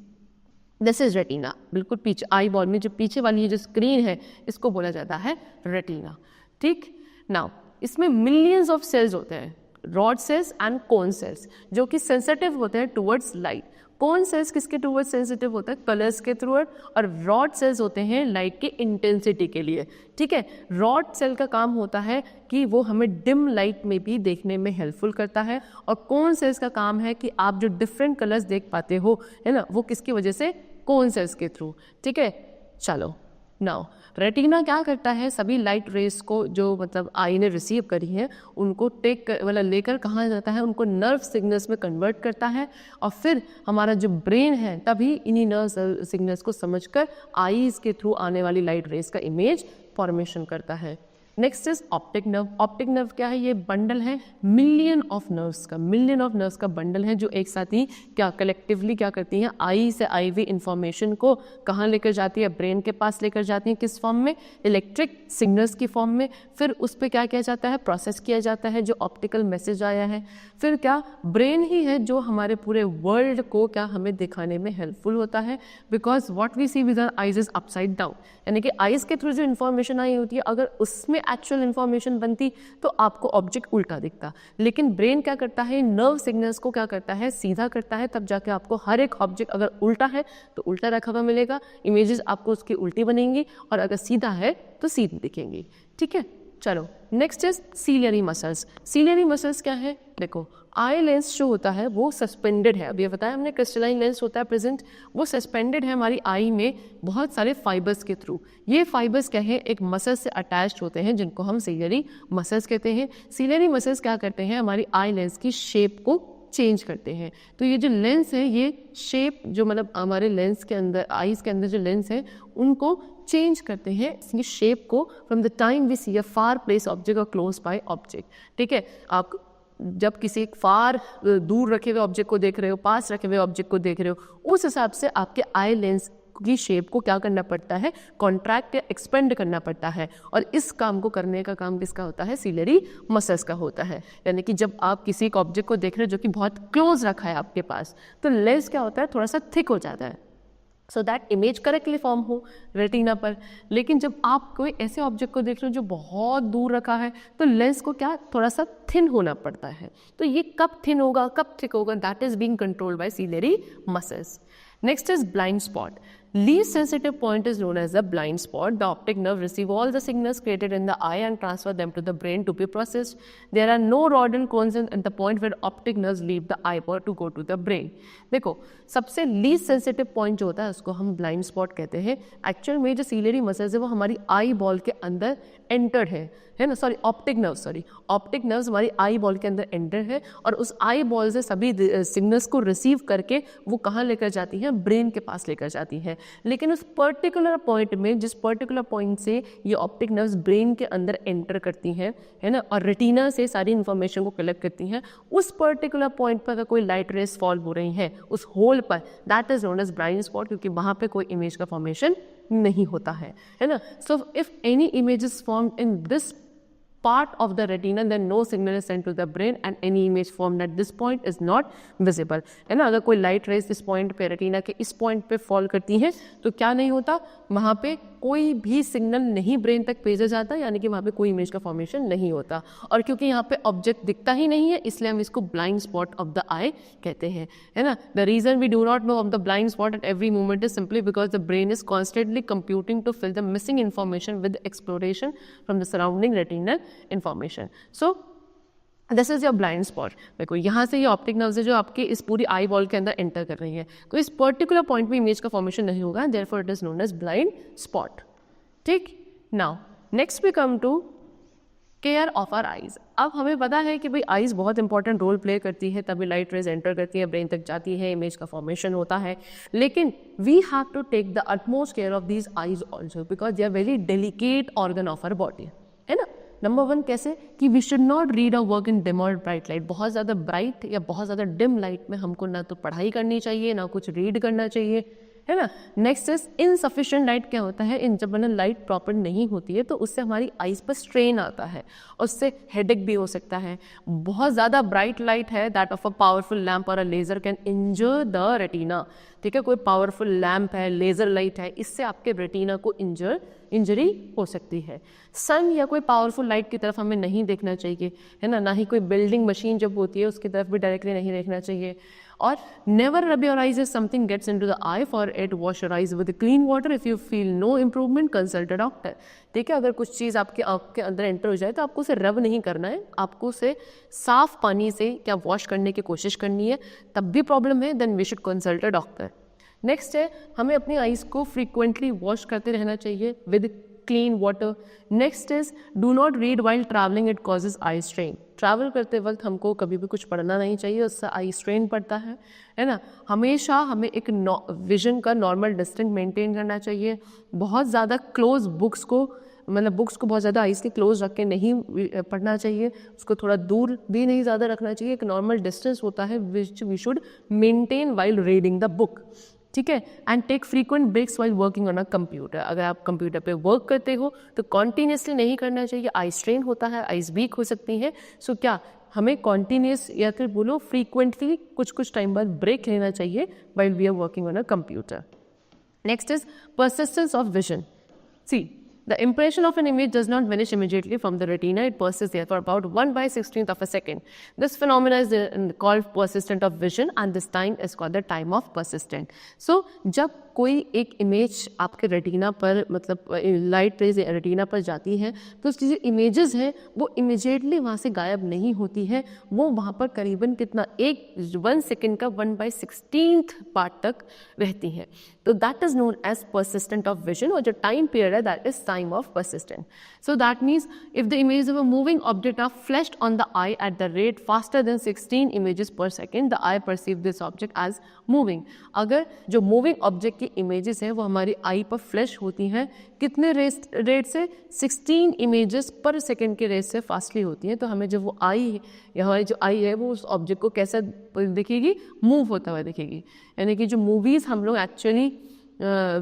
दिस इज रेटिना, बिल्कुल पीछे आई बॉल में जो पीछे वाली जो स्क्रीन है इसको बोला जाता है रेटिना, ठीक। नाउ इसमें मिलियंस ऑफ सेल्स होते हैं, rod sales and cone cells, जो कि सेंसिटिव होते हैं टुवर्ड्स लाइट। कोन सेल्स किसके टुवर्ड्स सेंसिटिव होता है? कलर्स के टुवर्ड, और रॉड सेल्स होते हैं लाइट की इंटेंसिटी के लिए, ठीक है। रॉड सेल का काम होता है कि वो हमें डिम लाइट में भी देखने में हेल्पफुल करता है, और कोन सेल्स का काम है कि आप जो डिफरेंट कलर्स देख पाते हो, है ना, वो किसकी वजह से? कोन सेल्स के थ्रू, ठीक है। चलो नाउ रेटिना क्या करता है? सभी लाइट रेस को जो मतलब आई ने रिसीव करी है उनको मतलब लेकर कहाँ जाता है? उनको नर्व सिग्नल्स में कन्वर्ट करता है, और फिर हमारा जो ब्रेन है तभी इन्हीं नर्व सिग्नल्स को समझकर आईज के थ्रू आने वाली लाइट रेस का इमेज फॉर्मेशन करता है। Next is optic nerve. Optic nerve क्या है? ये बंडल है मिलियन ऑफ नर्व्स का बंडल है, जो एक साथ ही क्या कलेक्टिवली क्या करती हैं? आई से आईवी इंफॉर्मेशन को कहाँ लेकर जाती है? ब्रेन के पास लेकर जाती हैं। किस फॉर्म में? इलेक्ट्रिक सिग्नल्स की फॉर्म में। फिर उस पर क्या किया जाता है? प्रोसेस किया जाता है जो ऑप्टिकल मैसेज आया है। फिर क्या ब्रेन ही है जो हमारे पूरे वर्ल्ड को क्या हमें दिखाने में हेल्पफुल होता है, because what we see with our eyes is upside down, यानी कि आइज के थ्रू जो इन्फॉर्मेशन आई होती है अगर उसमें एक्चुअल इन्फॉर्मेशन बनती तो आपको ऑब्जेक्ट उल्टा दिखता, लेकिन ब्रेन क्या करता है? नर्व सिग्नल्स को क्या करता है? सीधा करता है, तब जाके आपको हर एक ऑब्जेक्ट अगर उल्टा है तो उल्टा रखा हुआ मिलेगा, इमेजेस आपको उसकी उल्टी बनेंगी, और अगर सीधा है तो सीधी दिखेंगी, ठीक है। चलो next is ciliary muscles. Ciliary muscles क्या है? देखो आई लेंस जो होता है वो सस्पेंडेड है, अभी बताया हमने क्रिस्टलाइन लेंस होता है प्रेजेंट, वो सस्पेंडेड है हमारी आई में बहुत सारे फाइबर्स के थ्रू। ये फाइबर्स क्या है? एक मसल से अटैच्ड होते हैं जिनको हम सीलियरी मसल्स कहते हैं। सीलियरी मसल्स क्या करते हैं? हमारी आई लेंस की शेप को चेंज करते हैं। तो ये जो लेंस है ये शेप जो मतलब हमारे लेंस के अंदर आईज के अंदर जो लेंस है उनको चेंज करते हैं इसकी शेप को from the time we see a far place object और क्लोज बाय ऑब्जेक्ट, ठीक है। आप जब किसी एक फार दूर रखे हुए ऑब्जेक्ट को देख रहे हो, पास रखे हुए ऑब्जेक्ट को देख रहे हो, उस हिसाब से आपके आई लेंस की शेप को क्या करना पड़ता है? कॉन्ट्रैक्ट या एक्सपेंड करना पड़ता है, और इस काम को करने का काम किसका होता है? सीलियरी मसल्स का होता है। यानी कि जब आप किसी एक ऑब्जेक्ट को देख रहे हो जो कि बहुत क्लोज रखा है आपके पास, तो लेंस क्या होता है? थोड़ा सा थिक हो जाता है, so that image correctly form हो रेटिना पर। लेकिन जब आप कोई ऐसे ऑब्जेक्ट को देख रहे हो जो बहुत दूर रखा है, तो लेंस को क्या थोड़ा सा थिन होना पड़ता है। तो ये कब थिन होगा, कब थिक होगा? That is being controlled by ciliary muscles. Next is blind spot. Least sensitive point is known as the blind spot. The optic nerve receive all the signals created in the eye and transfer them to the brain to be processed. There are no rod and cones at the point where optic nerves leave the eyeball to go to the brain. देखो सबसे least sensitive point जो होता है उसको हम blind spot कहते हैं। Actual में जो सीलियरी मसल्स है वो हमारी आई बॉल के अंदर एंटर्ड है ना, सॉरी ऑप्टिक नर्व्स हमारी आई बॉल के अंदर एंटर है, और उस आई बॉल से सभी सिग्नल्स को रिसीव करके वो कहाँ लेकर जाती हैं? ब्रेन के पास लेकर जाती हैं। लेकिन उस पर्टिकुलर पॉइंट में, जिस पर्टिकुलर पॉइंट से ये ऑप्टिक नर्व्स ब्रेन के अंदर एंटर करती हैं, है ना, और रेटिना से सारी इन्फॉर्मेशन को कलेक्ट करती हैं, उस पर्टिकुलर पॉइंट पर अगर कोई लाइट रेस फॉल हो रही है उस होल पर, that is known as blind spot, क्योंकि वहाँ पे कोई इमेज का फॉर्मेशन नहीं होता है ना। So if any image is formed in this part of the retina, then no signal is sent to the brain and any image formed at this point is not visible, है ना। अगर कोई light rays इस point पे, retina के इस point पे fall करती हैं तो क्या नहीं होता? वहाँ पे कोई भी सिग्नल नहीं ब्रेन तक भेजा जाता, यानी कि वहाँ पे कोई इमेज का फॉर्मेशन नहीं होता। और क्योंकि यहाँ पे ऑब्जेक्ट दिखता ही नहीं है, इसलिए हम इसको blind spot of the eye कहते हैं, है ना। The reason we do not know of the blind spot at every moment is simply because the brain is constantly computing to fill the missing information with exploration from the surrounding retinal information. So this is your blind spot. देखो यहाँ से ये optic nerves है जो आपके इस पूरी आई ball के अंदर एंटर कर रही है, तो इस पर्टिकुलर पॉइंट में इमेज का फॉर्मेशन नहीं होगा, therefore it is known as blind spot. ठीक, now next we come to care of our eyes. अब हमें पता है कि भाई आइज बहुत इंपॉर्टेंट रोल प्ले करती है, तभी लाइट रेज एंटर करती है, ब्रेन तक जाती है, इमेज का फॉर्मेशन होता है, लेकिन we have to take the utmost care of these eyes also because they are very delicate organ of our body, है ना। नंबर वन कैसे कि we should not read a work in dim और bright light. बहुत ज़्यादा bright या बहुत ज़्यादा डिम लाइट में हमको ना तो पढ़ाई करनी चाहिए ना कुछ रीड करना चाहिए, है ना। Next is insufficient light. क्या होता है, इन जब लाइट प्रॉपर नहीं होती है तो उससे हमारी आइज पर स्ट्रेन आता है, उससे हेडेक भी हो सकता है। बहुत ज़्यादा ब्राइट लाइट है that of a powerful lamp और a laser can injure the retina. ठीक है, कोई पावरफुल लैम्प है, लेजर लाइट है, इससे आपके रेटिना को इंजरी हो सकती है। सन या कोई पावरफुल लाइट की तरफ हमें नहीं देखना चाहिए, है ना ही कोई बिल्डिंग मशीन जब होती है उसकी तरफ भी डायरेक्टली नहीं देखना चाहिए। और never rub your eyes if something gets into the eye, for it wash your eyes with clean water. If you feel no improvement consult a doctor. ठीक है, अगर कुछ चीज़ आपके आँख के अंदर एंटर हो जाए तो आपको उसे रब नहीं करना है, आपको उसे साफ पानी से क्या वॉश करने की कोशिश करनी है। तब भी प्रॉब्लम है then we should consult a doctor. Next है हमें अपनी आइज़ को फ्रीक्वेंटली वॉश करते रहना चाहिए with clean water. Next is do not read while travelling, it causes eye strain. Travel करते वक्त हमको कभी भी कुछ पढ़ना नहीं चाहिए, उससे आई स्ट्रेन पड़ता है ना। हमेशा हमें एक विजन का नॉर्मल डिस्टेंस मेंटेन करना चाहिए। बहुत ज़्यादा क्लोज बुक्स को बुक्स को बहुत ज़्यादा आइज़ के क्लोज रख के नहीं पढ़ना चाहिए, उसको थोड़ा दूर भी नहीं ज़्यादा रखना चाहिए। एक नॉर्मल डिस्टेंस होता है which we should maintain while reading the book. ठीक है, and take frequent breaks while working on a computer. अगर आप कंप्यूटर पे वर्क करते हो तो कॉन्टीन्यूसली नहीं करना चाहिए, आई स्ट्रेन होता है, आइज वीक हो सकती है। सो क्या हमें कॉन्टीन्यूस या फिर बोलो फ्रीक्वेंटली कुछ टाइम बाद ब्रेक लेना चाहिए while we are working on a computer. Next is persistence of vision. See the impression of an image does not vanish immediately from the retina. It persists there for about 1/16th of a second. This phenomena is called persistent of vision, and this time is called the time of persistent. So जब कोई एक image आपके retina पर light rays retina पर जाती है तो उसकी जो इमेजेस हैं वो इमिजिएटली वहाँ से गायब नहीं होती है, वो वहाँ पर करीबन कितना 1 सेकेंड का 1/16th पार्ट तक रहती हैं। तो that is known as persistent of vision, और जो टाइम पीरियड है that is time of persistent. So that means if the image of a moving object are flashed on the eye at the rate faster than 16 images per second, the eye perceive this object as moving. अगर जो moving object की images हैं वो हमारी आई पर flash होती हैं कितने रेट से, 16 इमेजेस पर सेकेंड के रेट से फास्टली होती हैं, तो हमें जब वो आई या हमारी जो आई है वो उस ऑब्जेक्ट को कैसा दिखेगी, मूव होता हुआ दिखेगी। यानी कि जो मूवीज़ हम लोग actually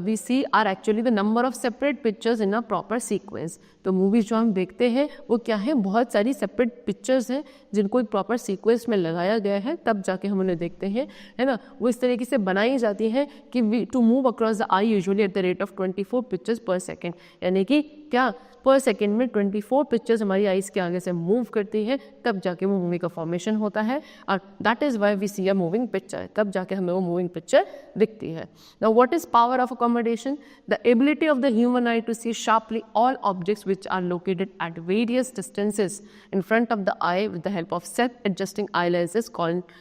we see are actually the number of separate pictures in a proper sequence. तो मूवीज़ जो हम देखते हैं वो क्या है, बहुत सारी सेपरेट पिक्चर्स हैं जिनको एक प्रॉपर सीक्वेंस में लगाया गया है, तब जाके हम उन्हें देखते हैं, है ना। वो इस तरीके से बनाई जाती है कि to move across the eye usually at the rate of 24 pictures per second. यानी कि क्या पर सेकेंड में 24 पिक्चर्स हमारी आइज़ के आगे से मूव करती है, तब जाके वो मूवी का फॉर्मेशन होता है, और that is why we see a moving picture, तब जाके हमें वो मूविंग पिक्चर दिखती है। Now what is power of accommodation? The ability of the human eye to see sharply all objects which are located at various distances in front of the eye with the help of self-adjusting eye lenses called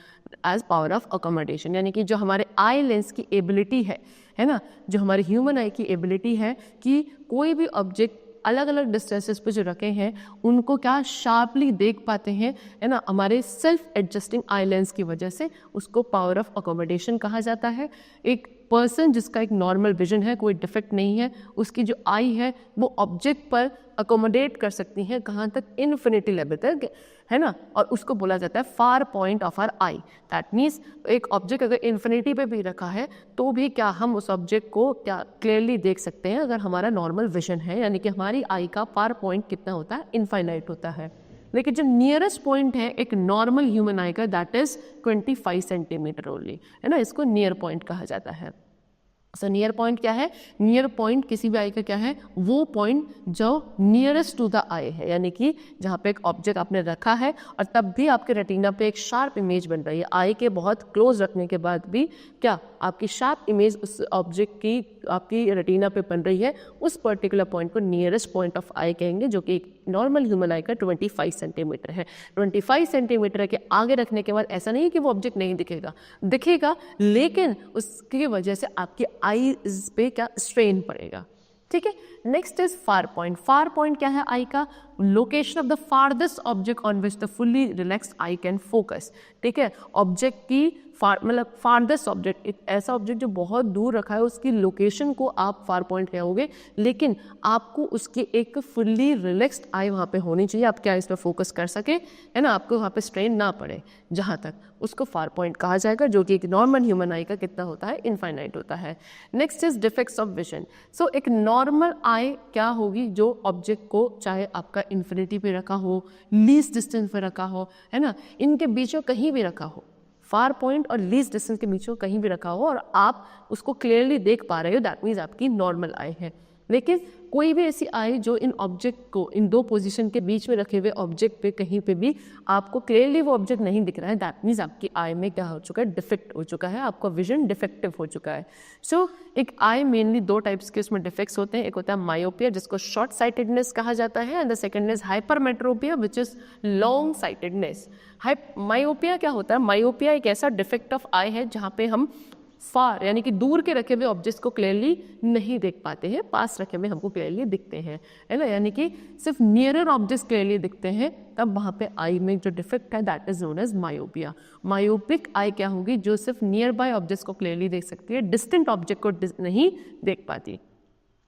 as power of accommodation। यानी कि जो हमारे eye lens की ability है ना, जो हमारी human आई की एबिलिटी है कि कोई भी ऑब्जेक्ट अलग अलग डिस्टेंसेस पे जो रखे हैं उनको क्या शार्पली देख पाते हैं, है ना, हमारे सेल्फ एडजस्टिंग आई लेंस की वजह से, उसको पावर ऑफ अकोमोडेशन कहा जाता है। एक पर्सन जिसका एक नॉर्मल विजन है, कोई डिफेक्ट नहीं है, उसकी जो आई है वो ऑब्जेक्ट पर अकोमोडेट कर सकती हैं, कहाँ तक, इन्फिनिटी लेवल तक, है ना, और उसको बोला जाता है far point of are I. That means एक ऑब्जेक्ट अगर इन्फिनिटी पे भी रखा है तो भी क्या हम उस ऑब्जेक्ट को क्या क्लियरली देख सकते हैं अगर हमारा नॉर्मल विजन है, यानी कि हमारी आई का फार पॉइंट कितना होता है, इनफाइनाइट होता है। लेकिन जो नियरेस्ट पॉइंट है एक नॉर्मल ह्यूमन आई का, दैट इज 25 सेंटीमीटर ओनली, है ना, इसको नियर पॉइंट कहा जाता है। सो नियर पॉइंट क्या है? नियर पॉइंट किसी भी आई का क्या है? वो पॉइंट जो नियरेस्ट टू द आई है, यानी कि जहाँ पे एक ऑब्जेक्ट आपने रखा है और तब भी आपके रेटिना पे एक शार्प इमेज बन रही है। आई के बहुत क्लोज रखने के बाद भी क्या आपकी शार्प इमेज उस ऑब्जेक्ट की आपकी रेटिना पे बन रही है, उस पर्टिकुलर पॉइंट को नियरेस्ट पॉइंट ऑफ आई कहेंगे, जो कि एक नॉर्मल ह्यूमन आई का 25 सेंटीमीटर है। 25 सेंटीमीटर के आगे रखने के बाद ऐसा नहीं है कि वो ऑब्जेक्ट नहीं दिखेगा, दिखेगा, लेकिन उसकी वजह से आपकी आईज पे क्या स्ट्रेन पड़ेगा। ठीक है। Next is far point. Far point क्या है? आई का location of the farthest object on which the fully relaxed I can focus. ठीक है, ऑब्जेक्ट की मतलब फारदेस्ट ऑब्जेक्ट, एक ऐसा ऑब्जेक्ट जो बहुत दूर रखा है, उसकी लोकेशन को आप फार पॉइंट कहोगे, लेकिन आपको उसकी एक फुल्ली रिलैक्स्ड आई वहाँ पे होनी चाहिए, आप क्या इस पर फोकस कर सके, है ना, आपको वहाँ पे स्ट्रेन ना पड़े, जहाँ तक उसको फार पॉइंट कहा जाएगा, जो कि एक नॉर्मल ह्यूमन आई का कितना होता है? इनफाइनाइट होता है। Next is defects of vision. So एक नॉर्मल आई क्या होगी? जो ऑब्जेक्ट को चाहे आपका इन्फिनिटी पे रखा हो, लीस्ट डिस्टेंस पे रखा हो, है ना, इनके बीच में कहीं भी रखा हो, फार पॉइंट और लीस्ट डिस्टेंस के बीच में कहीं भी रखा हो और आप उसको क्लियरली देख पा रहे हो, दैट मीन्स आपकी नॉर्मल आई है। लेकिन कोई भी ऐसी आई जो इन ऑब्जेक्ट को, इन दो पोजीशन के बीच में रखे हुए ऑब्जेक्ट पे कहीं पे भी आपको क्लियरली वो ऑब्जेक्ट नहीं दिख रहा है, दैट मीन्स आपकी आई में क्या हो चुका है? डिफेक्ट हो चुका है, आपका विजन डिफेक्टिव हो चुका है। सो एक आई मेनली दो टाइप्स के उसमें डिफेक्ट्स होते हैं। एक होता है मायोपिया, जिसको शॉर्ट साइटेडनेस कहा जाता है, and the second is hypermetropia, which is long sightedness. Myopia क्या होता है? मायोपिया एक ऐसा डिफेक्ट ऑफ आई है जहाँ पे हम फार यानी कि दूर के रखे हुए ऑब्जेक्ट्स को क्लियरली नहीं देख पाते हैं, पास रखे हुए हमको क्लियरली दिखते हैं, है ना, यानी कि सिर्फ नियरर ऑब्जेक्ट्स क्लियरली दिखते हैं, तब वहाँ पे आई में जो डिफेक्ट है that is known as myopia. Myopic eye क्या होगी? जो सिर्फ नियर बाय ऑब्जेक्ट्स को क्लियरली देख सकती है, डिस्टेंट ऑब्जेक्ट को नहीं देख पाती।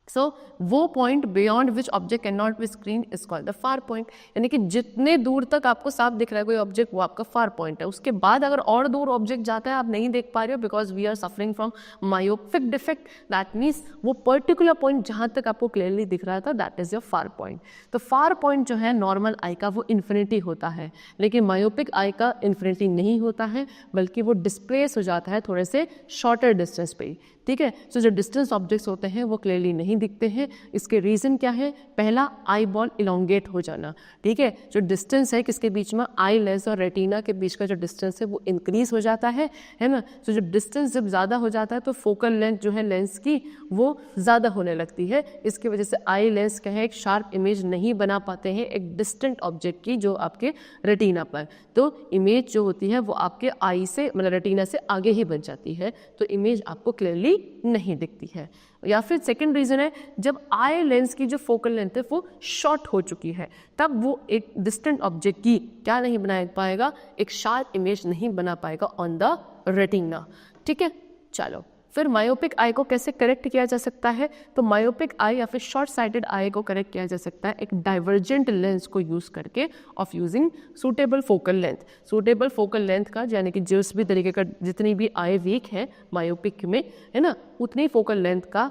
सो वो point beyond which object can not be screen is called the far point, यानी कि जितने दूर तक आपको साफ दिख रहा है कोई ऑब्जेक्ट, वो आपका फार पॉइंट है। उसके बाद अगर और दूर ऑब्जेक्ट जाता है, आप नहीं देख पा रहे हो because we are suffering from myopic defect, that means वो पर्टिकुलर पॉइंट जहाँ तक आपको क्लियरली दिख रहा था, that is your far point. तो फार पॉइंट जो है नॉर्मल आई का वो इन्फिनिटी होता है, लेकिन मायोपिक आई का इन्फिनिटी नहीं होता है, बल्कि वो डिस्प्लेस हो जाता है थोड़े से शॉर्टर डिस्टेंस पे ही। ठीक है, सो जो डिस्टेंस ऑब्जेक्ट्स होते हैं वो क्लियरली नहीं दिखते हैं। इसके रीज़न क्या है? पहला, आई बॉल इलोंगेट हो जाना। ठीक है, जो डिस्टेंस है किसके बीच में? आई लेंस और रेटिना के बीच का जो डिस्टेंस है वो इंक्रीज हो जाता है ना। तो जब डिस्टेंस जब ज़्यादा हो जाता है तो फोकल लेंथ जो है लेंस की वो ज़्यादा होने लगती है। इसकी वजह से आई लेंस क्या है? एक शार्प इमेज नहीं बना पाते हैं एक डिस्टेंट ऑब्जेक्ट की जो आपके रेटिना पर। तो इमेज जो होती है वो आपके आई से मतलब रेटिना से आगे ही बन जाती है, तो इमेज आपको क्लियरली नहीं दिखती है। या फिर सेकंड रीजन है, जब आई लेंस की जो फोकल लेंथ है वो शॉर्ट हो चुकी है, तब वो एक डिस्टेंट ऑब्जेक्ट की क्या नहीं बना पाएगा? एक शार्प इमेज नहीं बना पाएगा ऑन द रेटिना। ठीक है, चलो फिर मायोपिक आई को कैसे करेक्ट किया जा सकता है? तो मायोपिक आई या फिर शॉर्ट साइटेड आई को करेक्ट किया जा सकता है एक डाइवर्जेंट लेंस को यूज करके, of using suitable focal length. Suitable focal length का यानी कि जिस भी तरीके का जितनी भी आई वीक है मायोपिक में, है ना, उतनी फोकल लेंथ का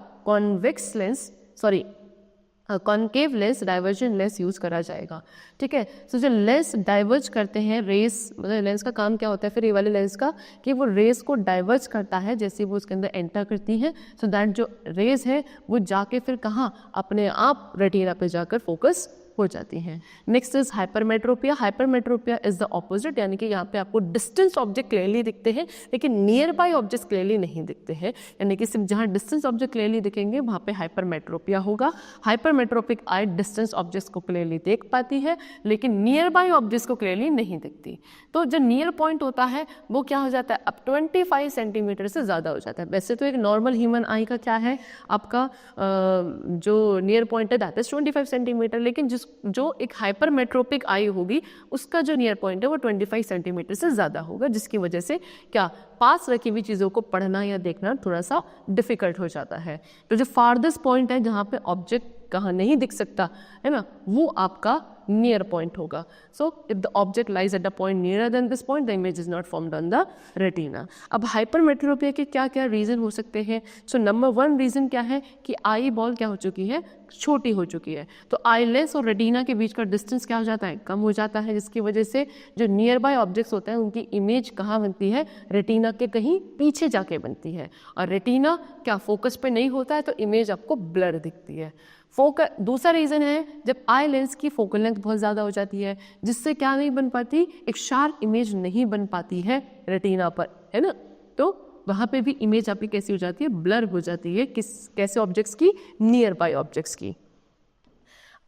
concave lens, divergent lens use करा जाएगा। ठीक है, सो जो लेंस डाइवर्ज करते हैं रेस, मतलब लेंस का काम क्या होता है फिर ये वाले लेंस का, कि वो रेस को डाइवर्ज करता है जैसे वो उसके अंदर एंटर करती है, सो दैट जो रेस है वो जाके फिर कहाँ? अपने आप रेटिना पे जाकर फोकस हो जाती हैं। Next is hypermetropia. Hypermetropia is the opposite, यानी कि यहाँ पे आपको डिस्टेंस ऑब्जेक्ट क्लियरली दिखते हैं लेकिन नियर बाय ऑब्जेक्ट्स क्लियरली नहीं दिखते हैं, यानी कि सिर्फ जहाँ डिस्टेंस ऑब्जेक्ट क्लियरली दिखेंगे वहाँ पे हाइपरमेट्रोपिया होगा। हाइपरमेट्रोपिक आई डिस्टेंस ऑब्जेक्ट्स को क्लियरली देख पाती है लेकिन नियर बाय ऑब्जेक्ट्स को क्लियरली नहीं दिखती। तो जो नियर पॉइंट होता है वो क्या हो जाता है? अब 25 सेंटीमीटर से ज़्यादा हो जाता है। वैसे तो एक नॉर्मल ह्यूमन आई का क्या है आपका जो नियर पॉइंट है दैट इज 25 सेंटीमीटर, लेकिन जो एक हाइपरमेट्रोपिक आई होगी उसका जो नियर पॉइंट है वो 25 सेंटीमीटर से ज़्यादा होगा, जिसकी वजह से क्या पास रखी हुई चीज़ों को पढ़ना या देखना थोड़ा सा डिफिकल्ट हो जाता है। तो जो फारदेस्ट पॉइंट है जहाँ पे ऑब्जेक्ट कहाँ नहीं दिख सकता है ना, वो आपका नियर पॉइंट होगा. So if the object lies at the point near then this point the image is not formed on the retina. अब हाइपरमेट्रोपिया के क्या क्या रीज़न हो सकते हैं. सो नंबर 1 रीज़न क्या है कि आई बॉल क्या हो चुकी है, छोटी हो चुकी है. तो आई लेंस और रेटिना के बीच का डिस्टेंस क्या हो जाता है, कम हो जाता है, जिसकी वजह से जो नियर बाय ऑब्जेक्ट्स होते हैं उनकी इमेज कहाँ बनती है, रेटिना के कहीं पीछे जाके बनती है. और रेटिना क्या फोकस पे नहीं होता है तो इमेज आपको ब्लर दिखती है. दूसरा रीज़न है जब आई लेंस की फोकल लेंथ बहुत ज़्यादा हो जाती है, जिससे क्या नहीं बन पाती, एक शार्प इमेज नहीं बन पाती है रेटिना पर, है ना. तो वहाँ पे भी इमेज आपकी कैसी हो जाती है, ब्लर हो जाती है. कैसे ऑब्जेक्ट्स की, नियर बाय ऑब्जेक्ट्स की.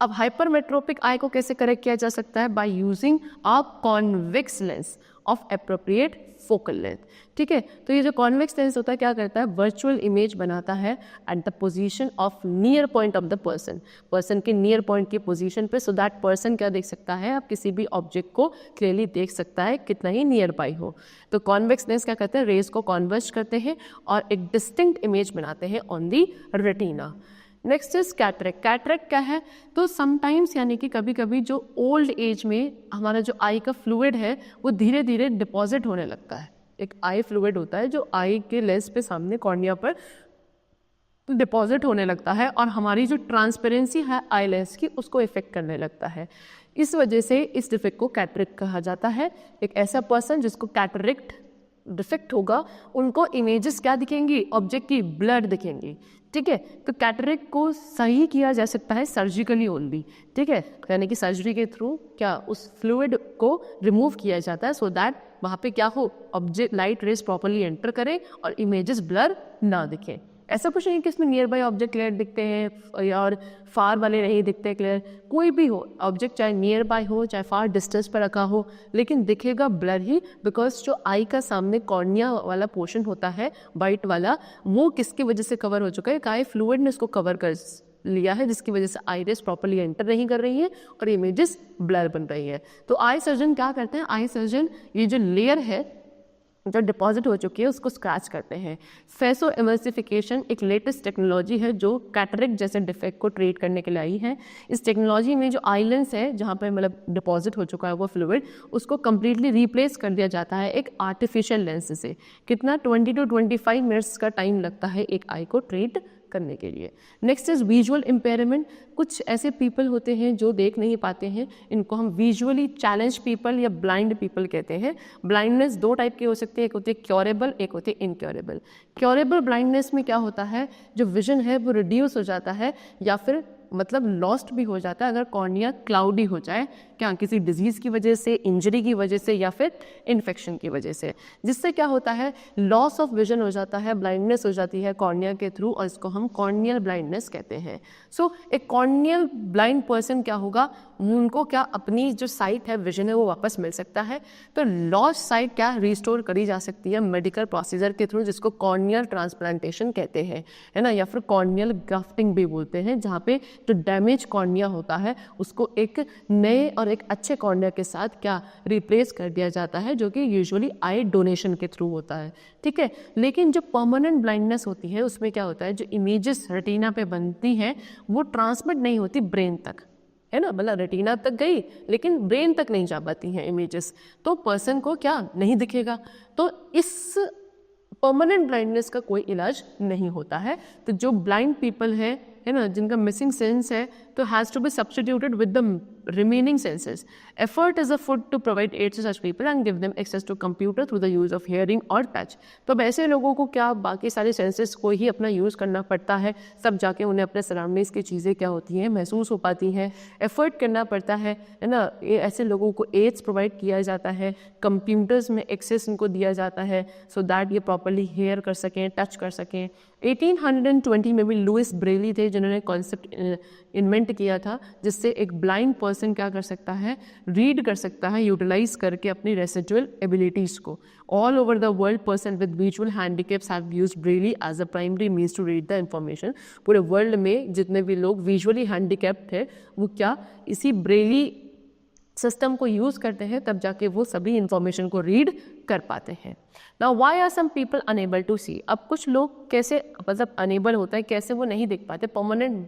अब हाइपरमेट्रोपिक आई को कैसे करेक्ट किया जा सकता है, by using a convex lens of appropriate focal length. ठीक है, तो ये जो कॉन्वेक्स लेंस होता है क्या करता है, वर्चुअल इमेज बनाता है at the position of near point of the person के नियर पॉइंट की पोजीशन पे, सो दैट पर्सन क्या देख सकता है, आप किसी भी ऑब्जेक्ट को क्लियरली देख सकता है कितना ही नियर बाई हो. तो कॉन्वेक्स लेंस क्या करते हैं, रेज को कॉन्वर्ज करते हैं और एक डिस्टिंक्ट इमेज बनाते हैं on the retina. Next is cataract. Cataract क्या है, तो समटाइम्स यानी कि कभी कभी जो ओल्ड एज में हमारा जो आई का फ्लूइड है वो धीरे धीरे डिपॉजिट होने लगता है. एक आई फ्लूइड होता है जो आई के लेंस पे सामने कॉर्निया पर डिपॉजिट होने लगता है और हमारी जो ट्रांसपेरेंसी है आई लेंस की उसको इफेक्ट करने लगता है. इस वजह से इस डिफेक्ट को कैटरेक्ट कहा जाता है. एक ऐसा पर्सन जिसको कैटरेक्ट डिफेक्ट होगा उनको इमेजेस क्या दिखेंगी, ऑब्जेक्ट की ब्लर दिखेंगी. ठीक है, तो कैटरेक्ट को सही किया जा सकता है सर्जिकली ओनली. ठीक है, यानी कि सर्जरी के थ्रू क्या उस फ्लूइड को रिमूव किया जाता है सो दैट वहाँ पे क्या हो, object light rays properly enter करें और इमेजेस ब्लर ना दिखें. ऐसा कुछ नहीं कि इसमें नियर बाय ऑब्जेक्ट क्लियर दिखते हैं और फार वाले नहीं दिखते क्लियर. कोई भी हो ऑब्जेक्ट, चाहे नियर बाय हो चाहे फार डिस्टेंस पर रखा हो, लेकिन दिखेगा ब्लर ही, बिकॉज जो आई का सामने कॉर्निया वाला पोर्शन होता है वाइट वाला, वो किसकी वजह से कवर हो चुका है, आई फ्लूइड ने उसको कवर कर लिया है, जिसकी वजह से आई रेस प्रॉपर्ली एंटर नहीं कर रही है और इमेजेस ब्लर बन रही है. तो आई सर्जन क्या करते हैं, आई सर्जन ये जो लेयर है जो डिपॉजिट हो चुकी है उसको स्क्रैच करते हैं. फेसो इमल्सिफिकेशन एक लेटेस्ट टेक्नोलॉजी है जो कैटरेक्ट जैसे डिफेक्ट को ट्रीट करने के लिए आई है. इस टेक्नोलॉजी में जो आई लेंस है जहाँ पर मतलब डिपॉजिट हो चुका है वो फ्लूइड, उसको कम्प्लीटली रिप्लेस कर दिया जाता है एक आर्टिफिशियल लेंस से. कितना 20 to 25 मिनट्स का टाइम लगता है एक आई को ट्रीट करने के लिए. Next is visual impairment. कुछ ऐसे पीपल होते हैं जो देख नहीं पाते हैं, इनको हम विजुअली चैलेंज पीपल या ब्लाइंड पीपल कहते हैं. ब्लाइंडनेस 2 टाइप की हो सकती है, एक होती है क्योरेबल, एक होती है इनक्योरेबल. क्योरेबल ब्लाइंडनेस में क्या होता है, जो विजन है वो रिड्यूस हो जाता है या फिर मतलब लॉस्ट भी हो जाता है अगर कॉर्निया क्लाउडी हो जाए, क्या किसी डिजीज़ की वजह से, इंजरी की वजह से या फिर इन्फेक्शन की वजह से, जिससे क्या होता है लॉस ऑफ विजन हो जाता है, ब्लाइंडनेस हो जाती है कॉर्निया के थ्रू और इसको हम कॉर्नियल ब्लाइंडनेस कहते हैं. सो एक कॉर्नियल ब्लाइंड पर्सन क्या होगा, उनको क्या अपनी जो साइट है, विजन है, वो वापस मिल सकता है. तो लॉस्ट साइट क्या रिस्टोर करी जा सकती है मेडिकल प्रोसीजर के थ्रू, जिसको कॉर्नियल ट्रांसप्लांटेशन कहते हैं, है ना, या फिर कॉर्नियल ग्राफ्टिंग भी बोलते हैं, जहाँ पे जो डैमेज कॉर्निया होता है उसको एक नए और एक अच्छे कॉर्निया के साथ क्या रिप्लेस कर दिया जाता है, जो कि यूजुअली आई डोनेशन के थ्रू होता है. ठीक है, लेकिन जो परमानेंट ब्लाइंडनेस होती है उसमें क्या होता है, जो इमेजेस रेटिना पे बनती हैं वो ट्रांसमिट नहीं होती ब्रेन तक, है ना, मतलब रेटिना तक गई लेकिन ब्रेन तक नहीं जा पाती हैं इमेजेस, तो पर्सन को क्या नहीं दिखेगा. तो इस परमानेंट ब्लाइंडनेस का कोई इलाज नहीं होता है. तो जो ब्लाइंड पीपल है ना, जिनका मिसिंग सेंस है, तो has to be substituted with the remaining senses. Effort is afoot to provide aid to such people and give them access to computer through the use of hearing or touch. तो अब ऐसे लोगों को क्या बाकी सारे सेंसेस को ही अपना यूज़ करना पड़ता है, सब जाके उन्हें अपने सराउंडिंग्स की चीज़ें क्या होती हैं महसूस हो पाती हैं, एफर्ट करना पड़ता है ना. ये ऐसे लोगों को एड्स प्रोवाइड किया जाता है, कंप्यूटर्स में एक्सेस इनको दिया जाता है सो दैट ये प्रॉपरली हेयर कर सकें, टच कर सकें. 1820 में भी लुइस ब्रेली थे जिन्होंने कॉन्सेप्ट इन्वेंट किया था, जिससे एक ब्लाइंड पर्सन क्या कर सकता है, रीड कर सकता है यूटिलाइज करके अपनी रेसिडुअल एबिलिटीज़ को. All over the world person with visual handicaps have used Braille as a primary means to read the information. पूरे वर्ल्ड में जितने भी लोग विजुअली हैंडीकैप्ड थे वो क्या इसी ब्रेली सिस्टम को यूज़ करते हैं, तब जाके वो सभी इंफॉर्मेशन को रीड कर पाते हैं. Now why are some people unable to see. अब कुछ लोग कैसे मतलब अनेबल होता है, कैसे वो नहीं देख पाते, परमानेंट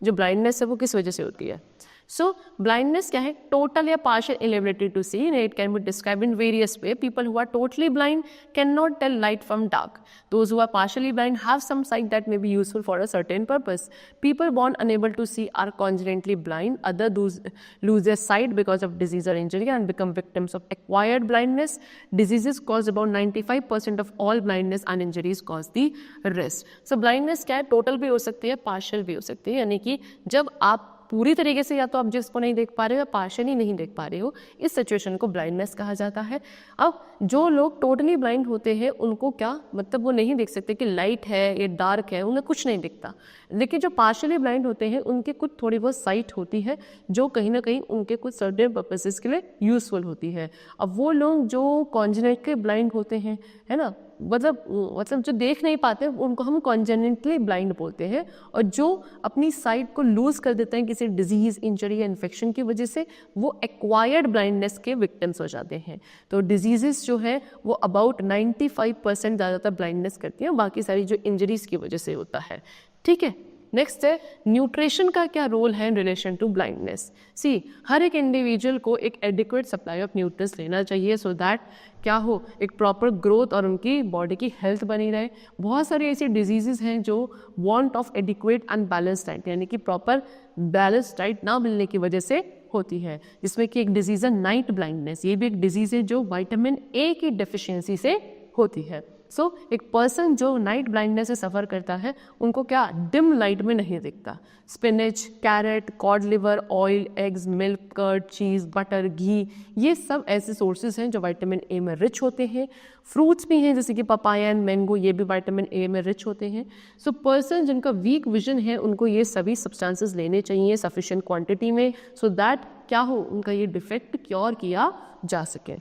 जो ब्लाइंडनेस है वो किस वजह से होती है? सो ब्लाइंडनेस क्या है? टोटल या partial inability to see, it can be described in various way. People who are totally blind cannot tell light from dark. Those who are partially blind have some sight that may be useful for a certain purpose. People born unable to see are congenitally blind. Others lose their sight because of disease or injury and become victims of acquired blindness. Diseases cause about 95% of all blindness and injuries cause the rest. So blindness क्या है? Total भी हो सकती है, partial भी हो सकती है. यानी कि जब आप पूरी तरीके से या तो आप जिसको नहीं देख पा रहे हो या पार्शियली नहीं देख पा रहे हो, इस सिचुएशन को ब्लाइंडनेस कहा जाता है. अब जो लोग टोटली ब्लाइंड होते हैं उनको क्या मतलब, वो नहीं देख सकते कि लाइट है या डार्क है, उन्हें कुछ नहीं दिखता. लेकिन जो पार्शियली ब्लाइंड होते हैं उनके कुछ थोड़ी बहुत साइट होती है जो कहीं ना कहीं उनके कुछ सर्टेन पर्पसेस के लिए यूजफुल होती है. अब वो लोग जो कॉन्जेनिटली ब्लाइंड होते हैं, है ना, मतलब जो देख नहीं पाते उनको हम कॉन्जेनिटली ब्लाइंड बोलते हैं. और जो अपनी साइट को लूज कर देते हैं किसी डिजीज, इंजरी या इन्फेक्शन की वजह से, वो एक्वायर्ड ब्लाइंडनेस के विक्टिम्स हो जाते हैं. तो डिजीजेस जो है वो अबाउट 95% ज़्यादातर ब्लाइंडनेस करती हैं, बाकी सारी जो इंजरीज की वजह से होता है. ठीक है. नेक्स्ट है न्यूट्रिशन का क्या रोल है इन रिलेशन टू ब्लाइंडनेस. सी, हर एक इंडिविजुअल को एक एडिक्वेट सप्लाई ऑफ न्यूट्रिएंट्स लेना चाहिए सो दैट क्या हो, एक प्रॉपर ग्रोथ और उनकी बॉडी की हेल्थ बनी रहे. बहुत सारी ऐसी डिजीजेज हैं जो want of adequate and balance diet, यानी कि प्रॉपर बैलेंस डाइट ना मिलने की वजह से होती है. जिसमें कि एक डिजीज़ है नाइट ब्लाइंडनेस. ये भी एक डिजीज़ है जो विटामिन ए की डेफिशिएंसी से होती है. सो एक पर्सन जो नाइट ब्लाइंडनेस से सफ़र करता है उनको क्या डिम लाइट में नहीं दिखता. Spinach, carrot, cod liver, oil, eggs, milk, curd, cheese, butter, ghee, ये सब ऐसे सोर्सेज हैं जो विटामिन ए में रिच होते हैं. फ्रूट्स भी हैं जैसे कि पपाया एंड मैंगो, ये भी विटामिन ए में रिच होते हैं. सो पर्सन जिनका वीक विजन है उनको ये सभी सब्सटेंसेस लेने चाहिए सफिशिएंट क्वांटिटी में सो दैट क्या हो, उनका ये डिफेक्ट क्योर किया जा सके.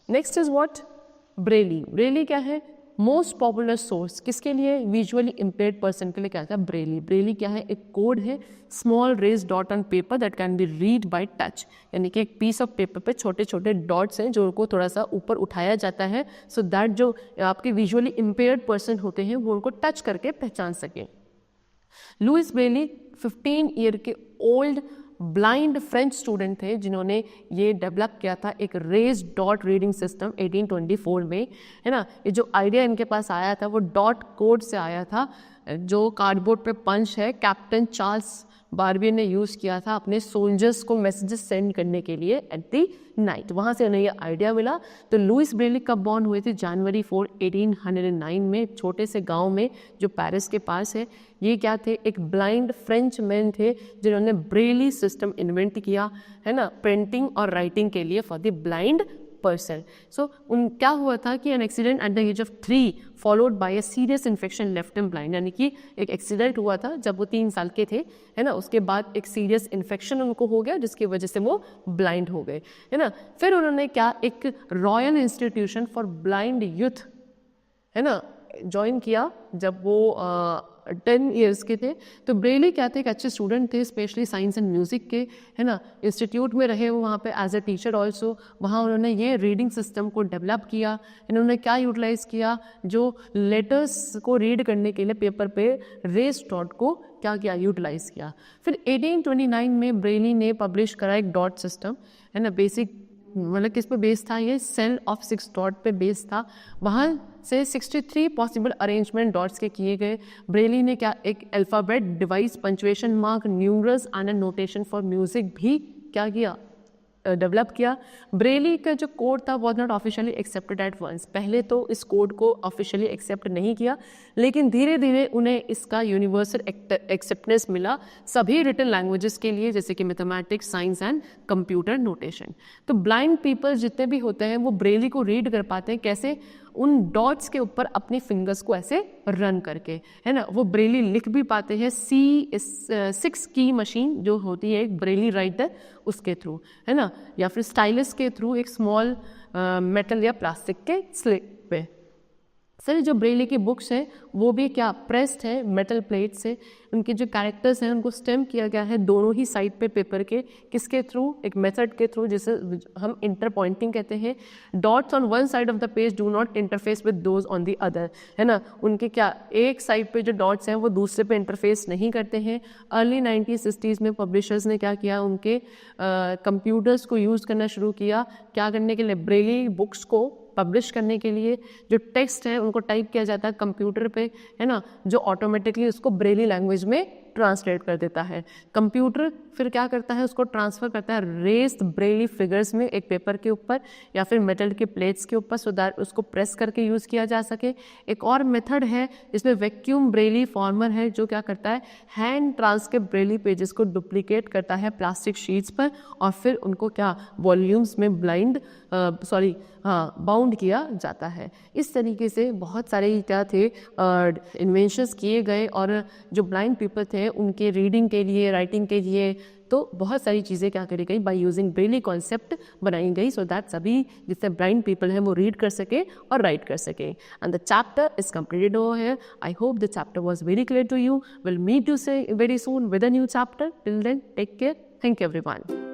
Next is what? Braille. Braille क्या है? मोस्ट पॉपुलर सोर्स किसके लिए? विजुअली इम्पेयर्ड पर्सन के लिए क्या था? ब्रेली. ब्रेली क्या है? एक कोड है, small rays dot on paper that can be read by touch. यानी कि एक पीस ऑफ पेपर पे छोटे छोटे डॉट्स हैं जो उनको थोड़ा सा ऊपर उठाया जाता है सो दैट जो आपके विजुअली इम्पेयर्ड पर्सन होते हैं वो उनको टच करके पहचान सकें. लुइस ब्रेली 15 ईयर के ओल्ड ब्लाइंड फ्रेंच स्टूडेंट थे जिन्होंने ये डेवलप किया था एक रेज डॉट रीडिंग सिस्टम 1824 में, है ना. ये जो आइडिया इनके पास आया था वो डॉट कोड से आया था जो कार्डबोर्ड पे पंच है कैप्टन चार्ल्स बारबियर ने यूज़ किया था अपने सोल्जर्स को मैसेजेस सेंड करने के लिए एट दी नाइट. वहाँ से उन्हें ये आइडिया मिला. तो लुइस ब्रेली कब बॉर्न हुए थे? जनवरी 4, 1809 में, एक छोटे से गांव में जो पेरिस के पास है. ये क्या थे? एक ब्लाइंड फ्रेंच मैन थे जिन्होंने ब्रेली सिस्टम इन्वेंट किया, है ना, प्रिंटिंग और राइटिंग के लिए for the blind person. So उन क्या हुआ था कि an accident at the age of 3 followed by a serious infection left him blind. यानी कि एक एक्सीडेंट हुआ था जब वो 3 साल के थे, है ना. उसके बाद एक सीरियस इन्फेक्शन उनको हो गया जिसकी वजह से वो ब्लाइंड हो गए, है ना. फिर उन्होंने क्या एक royal institution for blind youth, है ना, ज्वाइन किया जब वो 10 ईयर्स के थे. तो ब्रेली क्या थे? एक अच्छे स्टूडेंट थे स्पेशली साइंस एंड म्यूज़िक के, है ना. इंस्टीट्यूट में रहे वो वहाँ पे एज अ टीचर ऑल्सो. वहाँ उन्होंने ये रीडिंग सिस्टम को डेवलप किया. इन्होंने क्या यूटिलाइज़ किया? जो लेटर्स को रीड करने के लिए पेपर पे रेज डॉट को क्या किया? यूटिलाइज़ किया. फिर 1829 में ब्रेली ने पब्लिश करा एक डॉट सिस्टम, है ना. बेसिक मतलब किस पे बेस था? ये सेल ऑफ 6 डॉट पे बेस था. वहाँ से 63 पॉसिबल अरेंजमेंट डॉट्स के किए गए. ब्रेली ने क्या एक alphabet, device, punctuation mark, numerals and notation for music भी क्या किया? डेवलप किया. ब्रेली का जो कोड था was not officially accepted at once. पहले तो इस कोड को ऑफिशियली एक्सेप्ट नहीं किया, लेकिन धीरे धीरे उन्हें इसका यूनिवर्सल एक्सेप्टेंस मिला सभी रिटन लैंग्वेजेस के लिए जैसे कि mathematics, science and computer notation. तो ब्लाइंड पीपल जितने भी होते हैं वो ब्रेली को रीड कर पाते हैं. कैसे? उन डॉट्स के ऊपर अपनी फिंगर्स को ऐसे रन करके, है ना. वो ब्रेली लिख भी पाते हैं. C6 की मशीन जो होती है एक ब्रेली राइटर, उसके थ्रू, है ना, या फिर स्टाइलस के थ्रू एक स्मॉल मेटल या प्लास्टिक के स्लिप पे. सर जो ब्रेली की बुक्स हैं वो भी क्या प्रेस्ड है मेटल प्लेट से, उनके जो कैरेक्टर्स हैं उनको स्टेम किया गया है दोनों ही साइड पे पेपर के, किसके थ्रू, एक मेथड के थ्रू जिसे हम इंटर पॉइंटिंग कहते हैं। Dots on one side of the page do not interface with those on the other, है ना, उनके क्या एक साइड पे जो डॉट्स हैं वो दूसरे पे इंटरफेस नहीं करते हैं। अर्ली 1960s में पब्लिशर्स ने क्या किया, उनके कंप्यूटर्स को यूज़ करना शुरू किया, क्या करने के लिए, ब्रेली बुक्स को पब्लिश करने के लिए। जो टेक्स्ट है उनको टाइप किया जाता है कंप्यूटर पे, है ना, जो ऑटोमेटिकली उसको ब्रेली लैंग्वेज में ट्रांसलेट कर देता है। कंप्यूटर फिर क्या करता है, उसको ट्रांसफ़र करता है रेस्ड ब्रेली फिगर्स में एक पेपर के ऊपर या फिर मेटल के प्लेट्स के ऊपर, सो दैट उसको प्रेस करके यूज़ किया जा सके। एक और मेथड है जिसमें वैक्यूम ब्रेली फॉर्मर है जो क्या करता है, हैंड ट्रांसक्रिप्ट ब्रेली पेजेस को डुप्लीकेट करता है प्लास्टिक शीट्स पर और फिर उनको क्या वॉल्यूम्स में बाउंड किया जाता है। इस तरीके से बहुत सारे क्या थे इन्वेंशंस किए गए और जो ब्लाइंड पीपल थे उनके रीडिंग के लिए, राइटिंग के लिए, तो बहुत सारी चीज़ें क्या करी गई, बाय यूजिंग ब्रेली कॉन्सेप्ट बनाई गई, सो दैट सभी जिससे ब्लाइंड पीपल हैं वो रीड कर सके और राइट कर सके। And the chapter is completed over here. I hope the chapter was very clear to you. Will meet you say very soon with a new chapter. Till then take care. Thank you everyone.